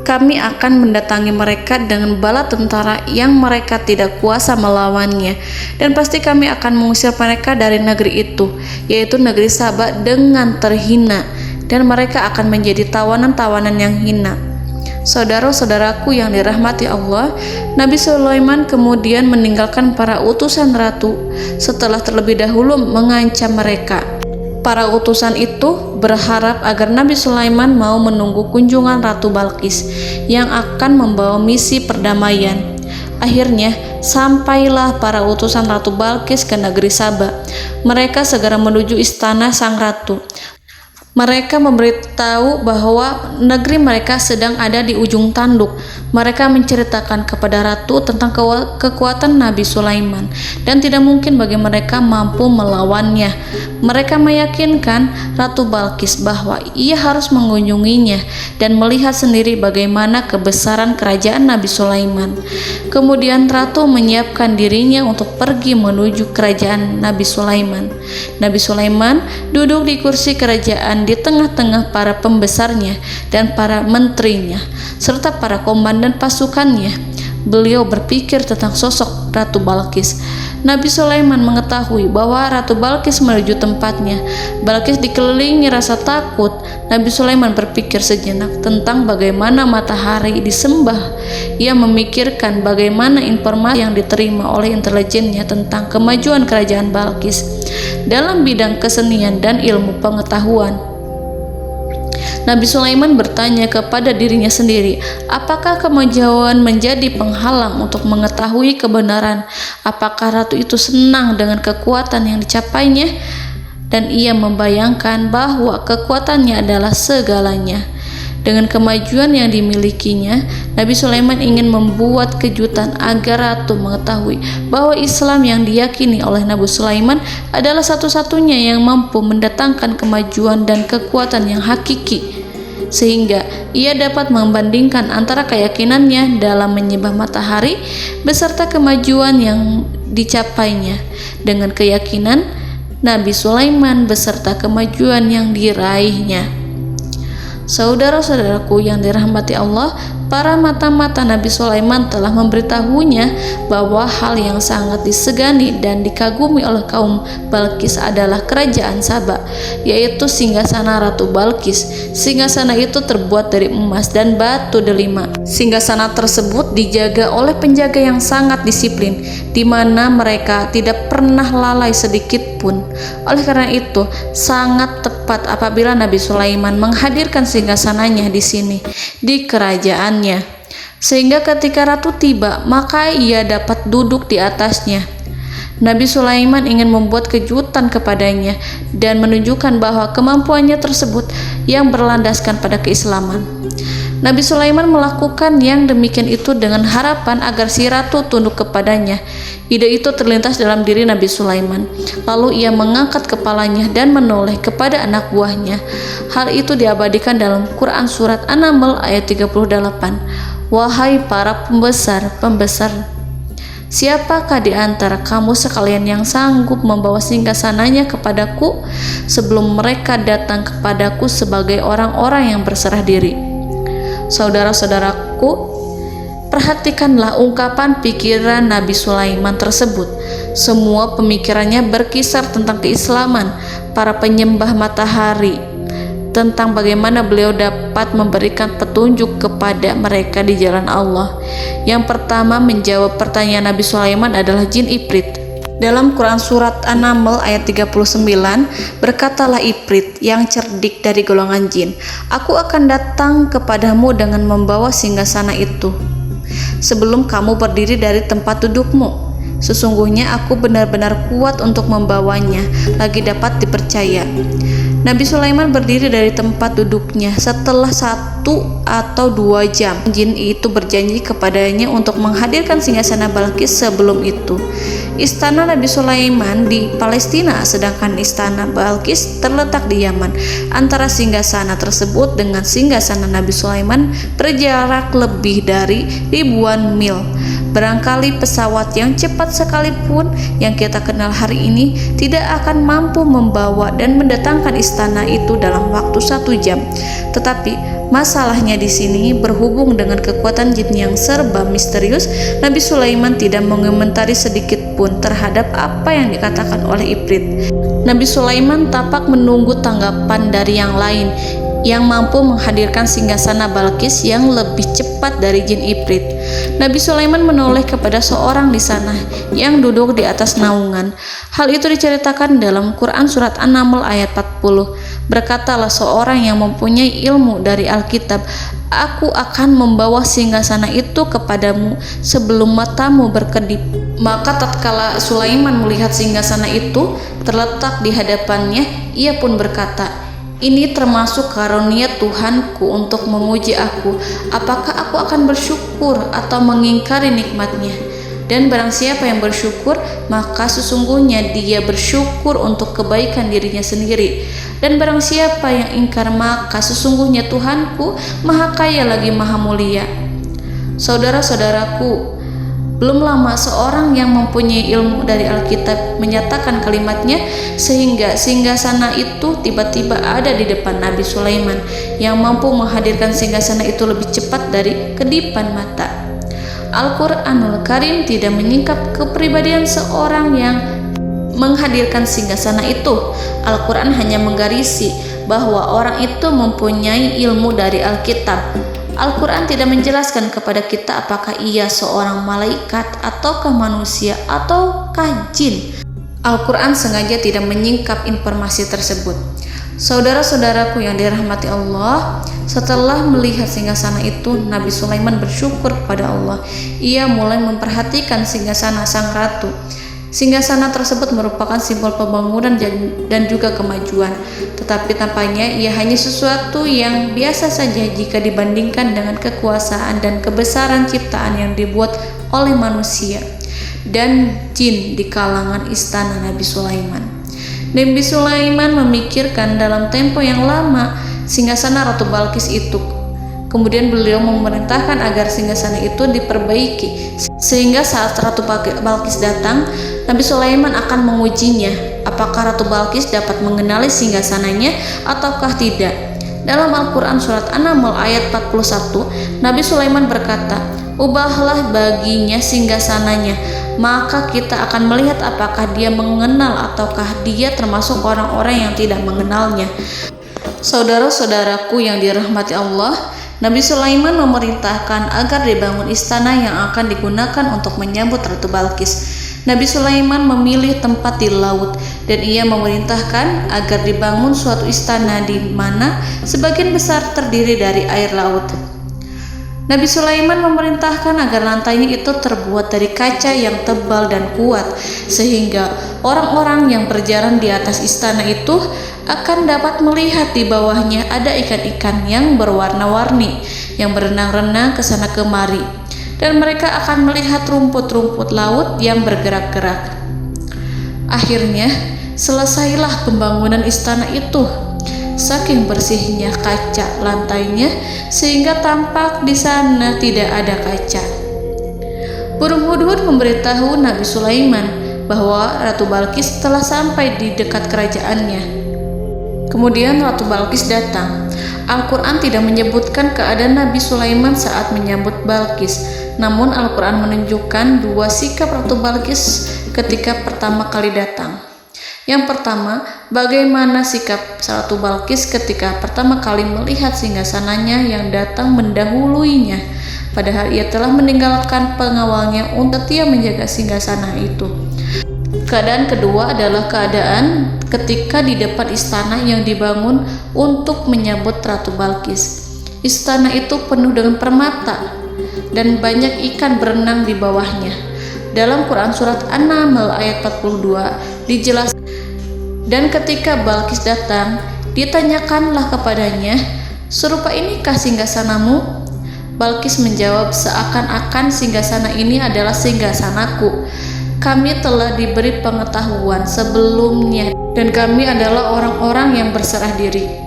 kami akan mendatangi mereka dengan bala tentara yang mereka tidak kuasa melawannya, dan pasti kami akan mengusir mereka dari negeri itu, yaitu negeri Saba, dengan terhina, dan mereka akan menjadi tawanan-tawanan yang hina." Saudara-saudaraku yang dirahmati Allah, Nabi Sulaiman kemudian meninggalkan para utusan ratu setelah terlebih dahulu mengancam mereka. Para utusan itu berharap agar Nabi Sulaiman mau menunggu kunjungan Ratu Balqis yang akan membawa misi perdamaian. Akhirnya sampailah para utusan Ratu Balqis ke negeri Saba. Mereka segera menuju istana sang ratu. Mereka memberitahu bahwa negeri mereka sedang ada di ujung tanduk. Mereka menceritakan kepada ratu tentang kekuatan Nabi Sulaiman dan tidak mungkin bagi mereka mampu melawannya. Mereka meyakinkan Ratu Balqis bahwa ia harus mengunjunginya dan melihat sendiri bagaimana kebesaran kerajaan Nabi Sulaiman. Kemudian ratu menyiapkan dirinya untuk pergi menuju kerajaan Nabi Sulaiman. Nabi Sulaiman duduk di kursi kerajaan di tengah-tengah para pembesarnya dan para menterinya serta para komandan pasukannya. Beliau berpikir tentang sosok Ratu Balqis. Nabi Sulaiman mengetahui bahwa Ratu Balqis menuju tempatnya. Balqis dikelilingi rasa takut. Nabi Sulaiman berpikir sejenak tentang bagaimana matahari disembah. Ia memikirkan bagaimana informasi yang diterima oleh intelijennya tentang kemajuan kerajaan Balqis dalam bidang kesenian dan ilmu pengetahuan. Nabi Sulaiman bertanya kepada dirinya sendiri, apakah kemajuan menjadi penghalang untuk mengetahui kebenaran? Apakah ratu itu senang dengan kekuatan yang dicapainya? Dan ia membayangkan bahwa kekuatannya adalah segalanya. Dengan kemajuan yang dimilikinya, Nabi Sulaiman ingin membuat kejutan agar ratu mengetahui bahwa Islam yang diyakini oleh Nabi Sulaiman adalah satu-satunya yang mampu mendatangkan kemajuan dan kekuatan yang hakiki, sehingga ia dapat membandingkan antara keyakinannya dalam menyembah matahari beserta kemajuan yang dicapainya dengan keyakinan Nabi Sulaiman beserta kemajuan yang diraihnya. Saudara-saudaraku yang dirahmati Allah, para mata-mata Nabi Sulaiman telah memberitahunya bahwa hal yang sangat disegani dan dikagumi oleh kaum Balkis adalah kerajaan Saba, yaitu singgasana Ratu Balkis. Singgasana itu terbuat dari emas dan batu delima. Singgasana tersebut dijaga oleh penjaga yang sangat disiplin, di mana mereka tidak pernah lalai sedikit pun. Oleh karena itu, sangat tepat apabila Nabi Sulaiman menghadirkan singgasananya di sini, di kerajaannya, sehingga ketika ratu tiba, maka ia dapat duduk di atasnya. Nabi Sulaiman ingin membuat kejutan kepadanya dan menunjukkan bahwa kemampuannya tersebut yang berlandaskan pada keislaman. Nabi Sulaiman melakukan yang demikian itu dengan harapan agar si ratu tunduk kepadanya. Ide itu terlintas dalam diri Nabi Sulaiman. Lalu ia mengangkat kepalanya dan menoleh kepada anak buahnya. Hal itu diabadikan dalam Quran surat An-Naml ayat 38. Wahai para pembesar, siapakah di antara kamu sekalian yang sanggup membawa singgasananya kepadaku sebelum mereka datang kepadaku sebagai orang-orang yang berserah diri? Saudara-saudaraku, perhatikanlah ungkapan pikiran Nabi Sulaiman tersebut. Semua pemikirannya berkisar tentang keislaman para penyembah matahari, tentang bagaimana beliau dapat memberikan petunjuk kepada mereka di jalan Allah. Yang pertama menjawab pertanyaan Nabi Sulaiman adalah jin Ifrit. Dalam Quran surat An-Naml ayat 39, berkatalah Ifrit yang cerdik dari golongan jin, aku akan datang kepadamu dengan membawa singgasana itu sebelum kamu berdiri dari tempat dudukmu. Sesungguhnya aku benar-benar kuat untuk membawanya, lagi dapat dipercaya. Nabi Sulaiman berdiri dari tempat duduknya setelah 1 atau 2 jam. Jin itu berjanji kepadanya untuk menghadirkan singgasana Balkis sebelum itu. Istana Nabi Sulaiman di Palestina, sedangkan istana Balkis terletak di Yaman. Antara singgasana tersebut dengan singgasana Nabi Sulaiman berjarak lebih dari ribuan mil. Barangkali pesawat yang cepat sekalipun yang kita kenal hari ini tidak akan mampu membawa dan mendatangkan istana itu dalam waktu 1 jam. Tetapi masalahnya di sini berhubung dengan kekuatan jin yang serba misterius, Nabi Sulaiman tidak mengomentari sedikit pun terhadap apa yang dikatakan oleh Ifrit. Nabi Sulaiman tapak menunggu tanggapan dari yang lain yang mampu menghadirkan singgasana Balkis yang lebih cepat dari jin Ifrit. Nabi Sulaiman menoleh kepada seorang di sana yang duduk di atas naungan. Hal itu diceritakan dalam Quran surat An-Naml ayat 40. Berkatalah seorang yang mempunyai ilmu dari Alkitab, aku akan membawa singgasana itu kepadamu sebelum matamu berkedip. Maka tatkala Sulaiman melihat singgasana itu terletak di hadapannya, ia pun berkata, ini termasuk karunia Tuhanku untuk memuji aku. Apakah aku akan bersyukur atau mengingkari nikmatnya? Dan barang siapa yang bersyukur, maka sesungguhnya dia bersyukur untuk kebaikan dirinya sendiri. Dan barang siapa yang ingkar, maka sesungguhnya Tuhanku maha kaya lagi maha mulia. Saudara-saudaraku, belum lama seorang yang mempunyai ilmu dari Alkitab menyatakan kalimatnya, sehingga singgasana itu tiba-tiba ada di depan Nabi Sulaiman yang mampu menghadirkan singgasana itu lebih cepat dari kedipan mata. Al-Quranul Karim tidak menyingkap kepribadian seorang yang menghadirkan singgasana itu. Al-Quran hanya menggarisi bahwa orang itu mempunyai ilmu dari Alkitab. Al-Quran tidak menjelaskan kepada kita apakah ia seorang malaikat ataukah manusia ataukah jin. Al-Quran sengaja tidak menyingkap informasi tersebut. Saudara-saudaraku yang dirahmati Allah, setelah melihat singgasana itu, Nabi Sulaiman bersyukur kepada Allah. Ia mulai memperhatikan singgasana sang ratu. Singgasana tersebut merupakan simbol pembangunan dan juga kemajuan, tetapi tampaknya ia hanya sesuatu yang biasa saja jika dibandingkan dengan kekuasaan dan kebesaran ciptaan yang dibuat oleh manusia dan jin di kalangan istana Nabi Sulaiman. Nabi Sulaiman memikirkan dalam tempo yang lama singgasana Ratu Balkis itu. Kemudian beliau memerintahkan agar singgasana itu diperbaiki, sehingga saat Ratu Balkis datang, Nabi Sulaiman akan mengujinya apakah Ratu Balkis dapat mengenali singgasananya ataukah tidak. Dalam Al-Quran surat An-Naml ayat 41, Nabi Sulaiman berkata, "Ubahlah baginya singgasananya, maka kita akan melihat apakah dia mengenal ataukah dia termasuk orang-orang yang tidak mengenalnya." Saudara-saudaraku yang dirahmati Allah, Nabi Sulaiman memerintahkan agar dibangun istana yang akan digunakan untuk menyambut Ratu Balqis. Nabi Sulaiman memilih tempat di laut dan ia memerintahkan agar dibangun suatu istana di mana sebagian besar terdiri dari air laut. Nabi Sulaiman memerintahkan agar lantainya itu terbuat dari kaca yang tebal dan kuat, sehingga orang-orang yang berjalan di atas istana itu akan dapat melihat di bawahnya ada ikan-ikan yang berwarna-warni yang berenang-renang ke sana kemari, dan mereka akan melihat rumput-rumput laut yang bergerak-gerak. Akhirnya, selesailah pembangunan istana itu. Saking bersihnya kaca lantainya sehingga tampak di sana tidak ada kaca. Burung hudhud memberitahu Nabi Sulaiman bahwa Ratu Balqis telah sampai di dekat kerajaannya. Kemudian Ratu Balqis datang. Al-Quran tidak menyebutkan keadaan Nabi Sulaiman saat menyambut Balqis, namun Al-Quran menunjukkan dua sikap Ratu Balqis ketika pertama kali datang. Yang pertama, bagaimana sikap Ratu Balqis ketika pertama kali melihat singgasananya yang datang mendahuluinya, padahal ia telah meninggalkan pengawalnya untuk setia menjaga singgasana itu. Keadaan kedua adalah keadaan ketika di depan istana yang dibangun untuk menyambut Ratu Balqis. Istana itu penuh dengan permata dan banyak ikan berenang di bawahnya. Dalam Quran surat An-Naml ayat 42 dijelaskan, dan ketika Balqis datang, ditanyakanlah kepadanya, "Serupa inikah singgasanamu?" Balqis menjawab, "Seakan-akan singgasana ini adalah singgasanaku. Kami telah diberi pengetahuan sebelumnya dan kami adalah orang-orang yang berserah diri."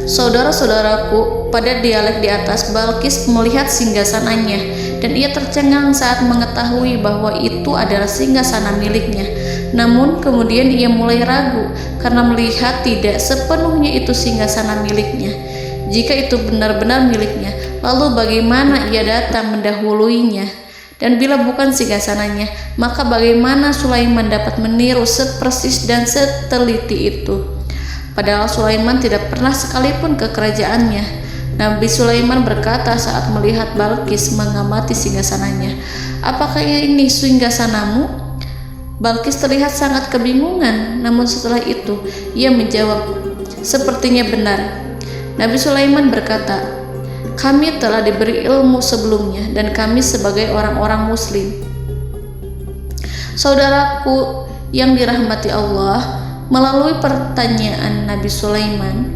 Saudara-saudaraku, pada dialek di atas, Balqis melihat singgasananya dan ia tercengang saat mengetahui bahwa itu adalah singgasana miliknya. Namun kemudian ia mulai ragu karena melihat tidak sepenuhnya itu singgasana miliknya. Jika itu benar-benar miliknya, lalu bagaimana ia datang mendahuluinya? Dan bila bukan singgasananya, maka bagaimana Sulaiman dapat meniru sepersis dan seteliti itu? Padahal Sulaiman tidak pernah sekalipun ke kerajaannya. Nabi Sulaiman berkata saat melihat Balqis mengamati singgasananya, "Apakah ini singgasanamu?" Balqis terlihat sangat kebingungan, namun setelah itu ia menjawab, "Sepertinya benar." Nabi Sulaiman berkata, "Kami telah diberi ilmu sebelumnya dan kami sebagai orang-orang muslim." Saudaraku yang dirahmati Allah, melalui pertanyaan Nabi Sulaiman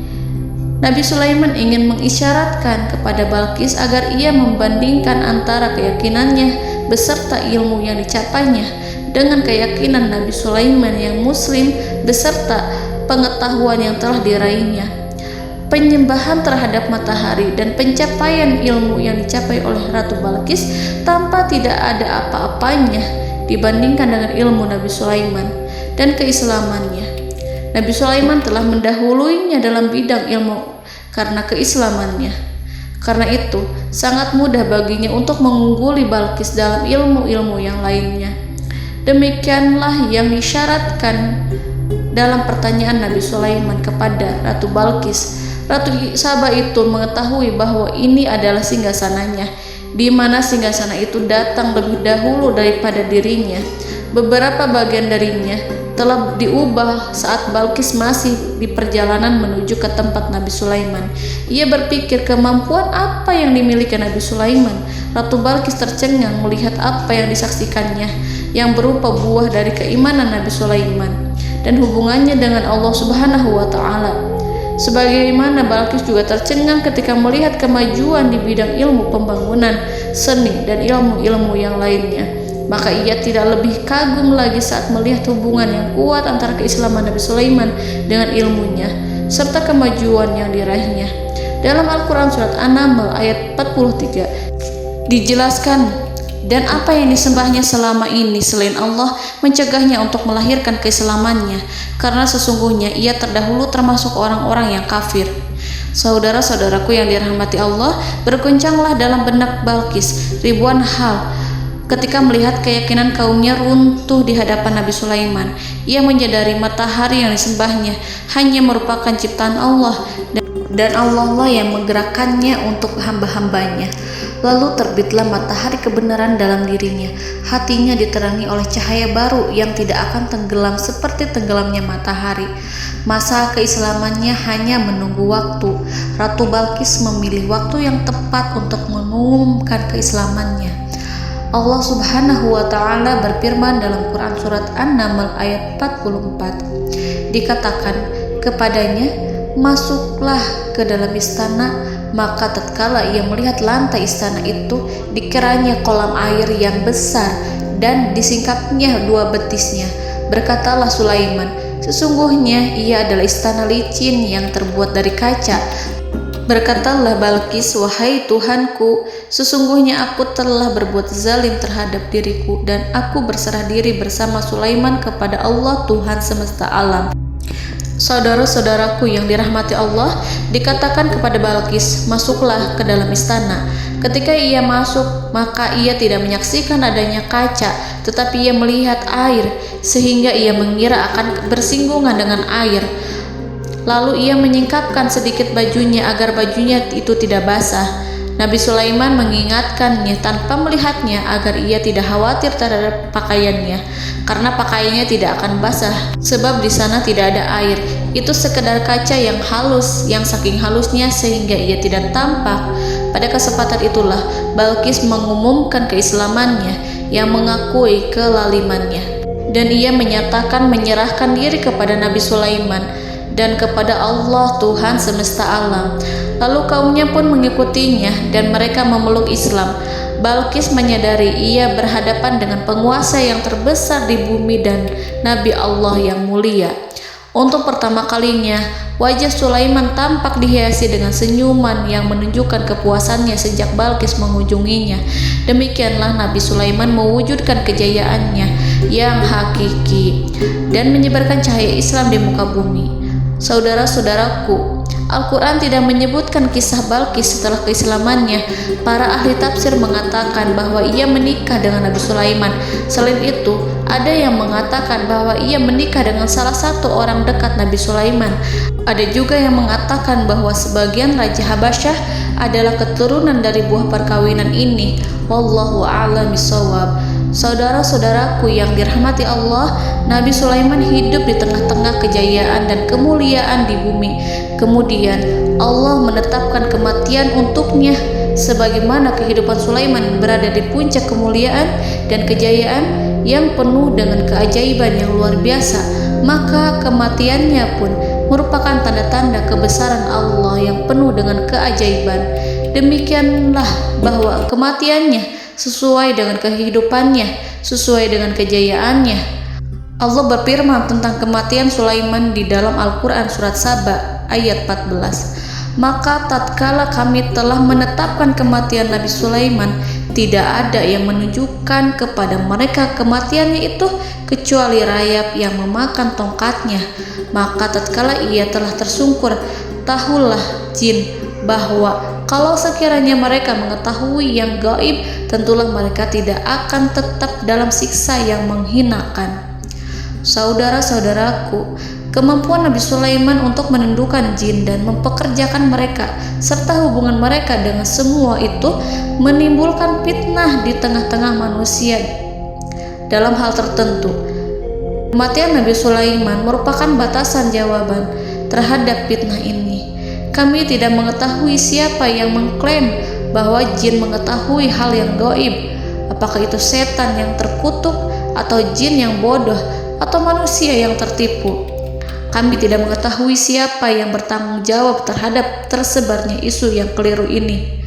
ingin mengisyaratkan kepada Balqis agar ia membandingkan antara keyakinannya beserta ilmu yang dicapainya dengan keyakinan Nabi Sulaiman yang muslim beserta pengetahuan yang telah diraihnya. Penyembahan terhadap matahari dan pencapaian ilmu yang dicapai oleh Ratu Balqis tanpa tidak ada apa-apanya dibandingkan dengan ilmu Nabi Sulaiman dan keislamannya. Nabi Sulaiman telah mendahuluinya dalam bidang ilmu karena keislamannya. Karena itu, sangat mudah baginya untuk mengungguli Balqis dalam ilmu-ilmu yang lainnya. Demikianlah yang disyaratkan dalam pertanyaan Nabi Sulaiman kepada Ratu Balqis. Ratu Saba itu mengetahui bahwa ini adalah singgasananya, di mana singgasana itu datang lebih dahulu daripada dirinya. Beberapa bagian darinya telah diubah saat Balqis masih di perjalanan menuju ke tempat Nabi Sulaiman. Ia berpikir kemampuan apa yang dimiliki Nabi Sulaiman. Ratu Balqis tercengang melihat apa yang disaksikannya yang berupa buah dari keimanan Nabi Sulaiman dan hubungannya dengan Allah Subhanahu wa Ta'ala. Sebagaimana Balqis juga tercengang ketika melihat kemajuan di bidang ilmu pembangunan, seni, dan ilmu-ilmu yang lainnya. Maka ia tidak lebih kagum lagi saat melihat hubungan yang kuat antara keislaman Nabi Sulaiman dengan ilmunya serta kemajuan yang diraihnya. Dalam Al-Quran surat An-Naml ayat 43 dijelaskan, "Dan apa yang disembahnya selama ini selain Allah mencegahnya untuk melahirkan keislamannya, karena sesungguhnya ia terdahulu termasuk orang-orang yang kafir." Saudara-saudaraku yang dirahmati Allah, berguncanglah dalam benak Balqis ribuan hal ketika melihat keyakinan kaumnya runtuh di hadapan Nabi Sulaiman. Ia menyadari matahari yang disembahnya hanya merupakan ciptaan Allah, dan Allah lah yang menggerakkannya untuk hamba-hambanya. Lalu terbitlah matahari kebenaran dalam dirinya. Hatinya diterangi oleh cahaya baru yang tidak akan tenggelam seperti tenggelamnya matahari. Masa keislamannya hanya menunggu waktu. Ratu Balqis memilih waktu yang tepat untuk mengumumkan keislamannya. Allah Subhanahu wa Ta'ala berfirman dalam Quran Surat An-Naml ayat 44. Dikatakan kepadanya, masuklah ke dalam istana. Maka tatkala ia melihat lantai istana itu, dikiranya kolam air yang besar dan disingkapnya dua betisnya. Berkatalah Sulaiman, sesungguhnya ia adalah istana licin yang terbuat dari kaca. Berkatalah Balqis, wahai Tuhanku, sesungguhnya aku telah berbuat zalim terhadap diriku, dan aku berserah diri bersama Sulaiman kepada Allah Tuhan semesta alam. Saudara-saudaraku yang dirahmati Allah, dikatakan kepada Balqis, masuklah ke dalam istana. Ketika ia masuk, maka ia tidak menyaksikan adanya kaca, tetapi ia melihat air, sehingga ia mengira akan bersinggungan dengan air. Lalu ia menyingkapkan sedikit bajunya agar bajunya itu tidak basah. Nabi Sulaiman mengingatkannya tanpa melihatnya agar ia tidak khawatir terhadap pakaiannya, karena pakaiannya tidak akan basah sebab di sana tidak ada air. Itu sekedar kaca yang halus, yang saking halusnya sehingga ia tidak tampak. Pada kesempatan itulah Balqis mengumumkan keislamannya yang mengakui kelalimannya, dan ia menyatakan menyerahkan diri kepada Nabi Sulaiman dan kepada Allah Tuhan semesta alam. Lalu kaumnya pun mengikutinya dan mereka memeluk Islam. Balqis menyadari ia berhadapan dengan penguasa yang terbesar di bumi dan Nabi Allah yang mulia. Untuk pertama kalinya, wajah Sulaiman tampak dihiasi dengan senyuman yang menunjukkan kepuasannya sejak Balqis mengunjunginya. Demikianlah Nabi Sulaiman mewujudkan kejayaannya yang hakiki dan menyebarkan cahaya Islam di muka bumi. Saudara-saudaraku, Al-Quran tidak menyebutkan kisah Balqis setelah keislamannya. Para ahli tafsir mengatakan bahwa ia menikah dengan Nabi Sulaiman. Selain itu, ada yang mengatakan bahwa ia menikah dengan salah satu orang dekat Nabi Sulaiman. Ada juga yang mengatakan bahwa sebagian Raja Habasyah adalah keturunan dari buah perkawinan ini. Wallahu a'lam bishawab. Saudara-saudaraku yang dirahmati Allah, Nabi Sulaiman hidup di tengah-tengah kejayaan dan kemuliaan di bumi. Kemudian Allah menetapkan kematian untuknya, sebagaimana kehidupan Sulaiman berada di puncak kemuliaan dan kejayaan yang penuh dengan keajaiban yang luar biasa. Maka kematiannya pun merupakan tanda-tanda kebesaran Allah yang penuh dengan keajaiban. Demikianlah bahwa kematiannya sesuai dengan kehidupannya, sesuai dengan kejayaannya. Allah berfirman tentang kematian Sulaiman di dalam Al-Quran Surat Saba ayat 14. Maka tatkala kami telah menetapkan kematian Nabi Sulaiman, tidak ada yang menunjukkan kepada mereka kematiannya itu kecuali rayap yang memakan tongkatnya. Maka tatkala ia telah tersungkur, tahulah jin bahwa kalau sekiranya mereka mengetahui yang gaib, tentulah mereka tidak akan tetap dalam siksa yang menghinakan. Saudara-saudaraku, kemampuan Nabi Sulaiman untuk menundukkan jin dan mempekerjakan mereka serta hubungan mereka dengan semua itu menimbulkan fitnah di tengah-tengah manusia dalam hal tertentu. Kematian Nabi Sulaiman merupakan batasan jawaban terhadap fitnah ini. Kami tidak mengetahui siapa yang mengklaim bahwa jin mengetahui hal yang gaib. Apakah itu setan yang terkutuk, atau jin yang bodoh, atau manusia yang tertipu? Kami tidak mengetahui siapa yang bertanggung jawab terhadap tersebarnya isu yang keliru ini.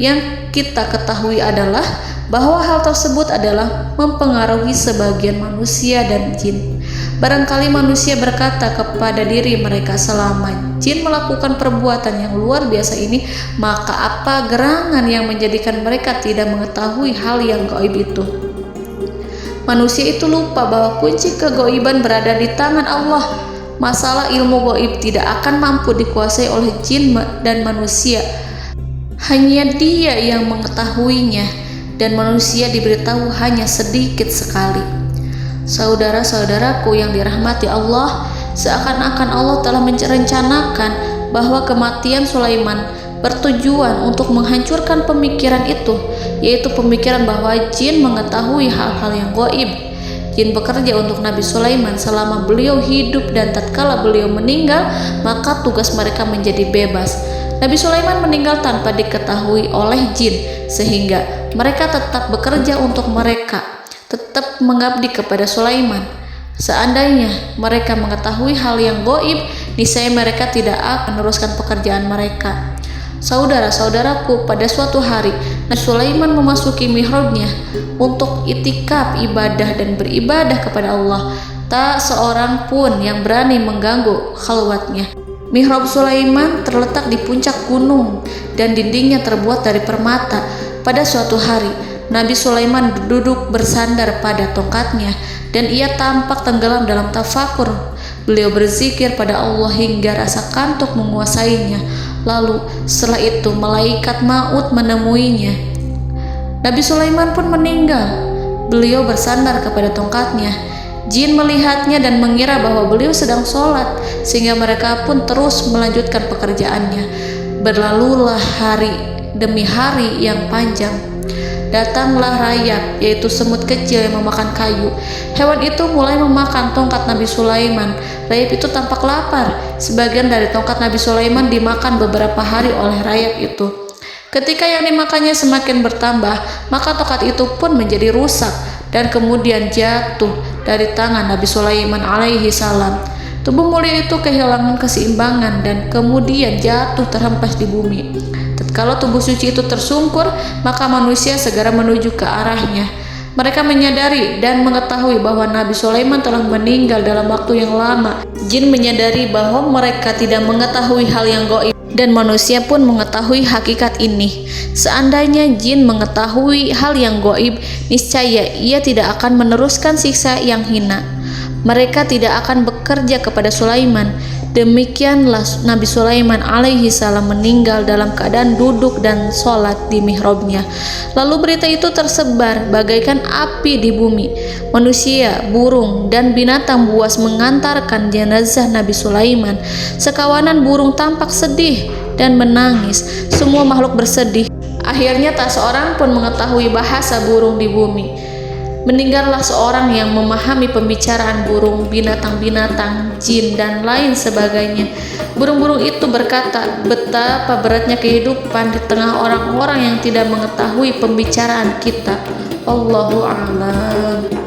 Yang kita ketahui adalah bahwa hal tersebut adalah mempengaruhi sebagian manusia dan jin. Barangkali manusia berkata kepada diri mereka, selama jin melakukan perbuatan yang luar biasa ini, maka apa gerangan yang menjadikan mereka tidak mengetahui hal yang gaib itu? Manusia itu lupa bahwa kunci kegaiban berada di tangan Allah. masalah ilmu gaib tidak akan mampu dikuasai oleh jin dan manusia. Hanya Dia yang mengetahuinya, dan manusia diberitahu hanya sedikit sekali. Saudara-saudaraku yang dirahmati Allah, seakan-akan Allah telah merencanakan bahwa kematian Sulaiman bertujuan untuk menghancurkan pemikiran itu, yaitu pemikiran bahwa jin mengetahui hal-hal yang gaib. Jin bekerja untuk Nabi Sulaiman selama beliau hidup, dan tatkala beliau meninggal, maka tugas mereka menjadi bebas. Nabi Sulaiman meninggal tanpa diketahui oleh jin, sehingga mereka tetap bekerja untuk mereka, tetap mengabdi kepada Sulaiman. Seandainya mereka mengetahui hal yang gaib, niscaya mereka tidak akan meneruskan pekerjaan mereka. Saudara-saudaraku, pada suatu hari Nabi Sulaiman memasuki mihrabnya untuk itikaf ibadah dan beribadah kepada Allah. Tak seorang pun yang berani mengganggu khalwatnya. Mihrab Sulaiman terletak di puncak gunung dan dindingnya terbuat dari permata. Pada suatu hari, Nabi Sulaiman duduk bersandar pada tongkatnya dan ia tampak tenggelam dalam tafakur. Beliau berzikir pada Allah hingga rasa kantuk menguasainya. Lalu setelah itu malaikat maut menemuinya. Nabi Sulaiman pun meninggal. Beliau bersandar kepada tongkatnya. Jin melihatnya dan mengira bahwa beliau sedang sholat, sehingga mereka pun terus melanjutkan pekerjaannya. Berlalulah hari demi hari yang panjang. Datanglah rayap, yaitu semut kecil yang memakan kayu. Hewan itu mulai memakan tongkat Nabi Sulaiman. Rayap itu tampak lapar. Sebagian dari tongkat Nabi Sulaiman dimakan beberapa hari oleh rayap itu. Ketika yang dimakannya semakin bertambah, maka tongkat itu pun menjadi rusak dan kemudian jatuh dari tangan Nabi Sulaiman alaihi salam. Tubuh mulia itu kehilangan keseimbangan dan kemudian jatuh terhempas di bumi. Tatkala tubuh suci itu tersungkur, maka manusia segera menuju ke arahnya. Mereka menyadari dan mengetahui bahwa Nabi Sulaiman telah meninggal dalam waktu yang lama. Jin menyadari bahwa mereka tidak mengetahui hal yang gaib, dan manusia pun mengetahui hakikat ini. Seandainya jin mengetahui hal yang gaib, niscaya ia tidak akan meneruskan siksa yang hina. Mereka tidak akan bekerja kepada Sulaiman. Demikianlah Nabi Sulaiman alaihi salam meninggal dalam keadaan duduk dan sholat di mihrabnya. Lalu berita itu tersebar bagaikan api di bumi. Manusia, burung, dan binatang buas mengantarkan jenazah Nabi Sulaiman. Sekawanan burung tampak sedih dan menangis. Semua makhluk bersedih. Akhirnya tak seorang pun mengetahui bahasa burung di bumi. Meninggallah seorang yang memahami pembicaraan burung, binatang-binatang, jin, dan lain sebagainya. Burung-burung itu berkata, betapa beratnya kehidupan di tengah orang-orang yang tidak mengetahui pembicaraan kita. Allahu a'lam.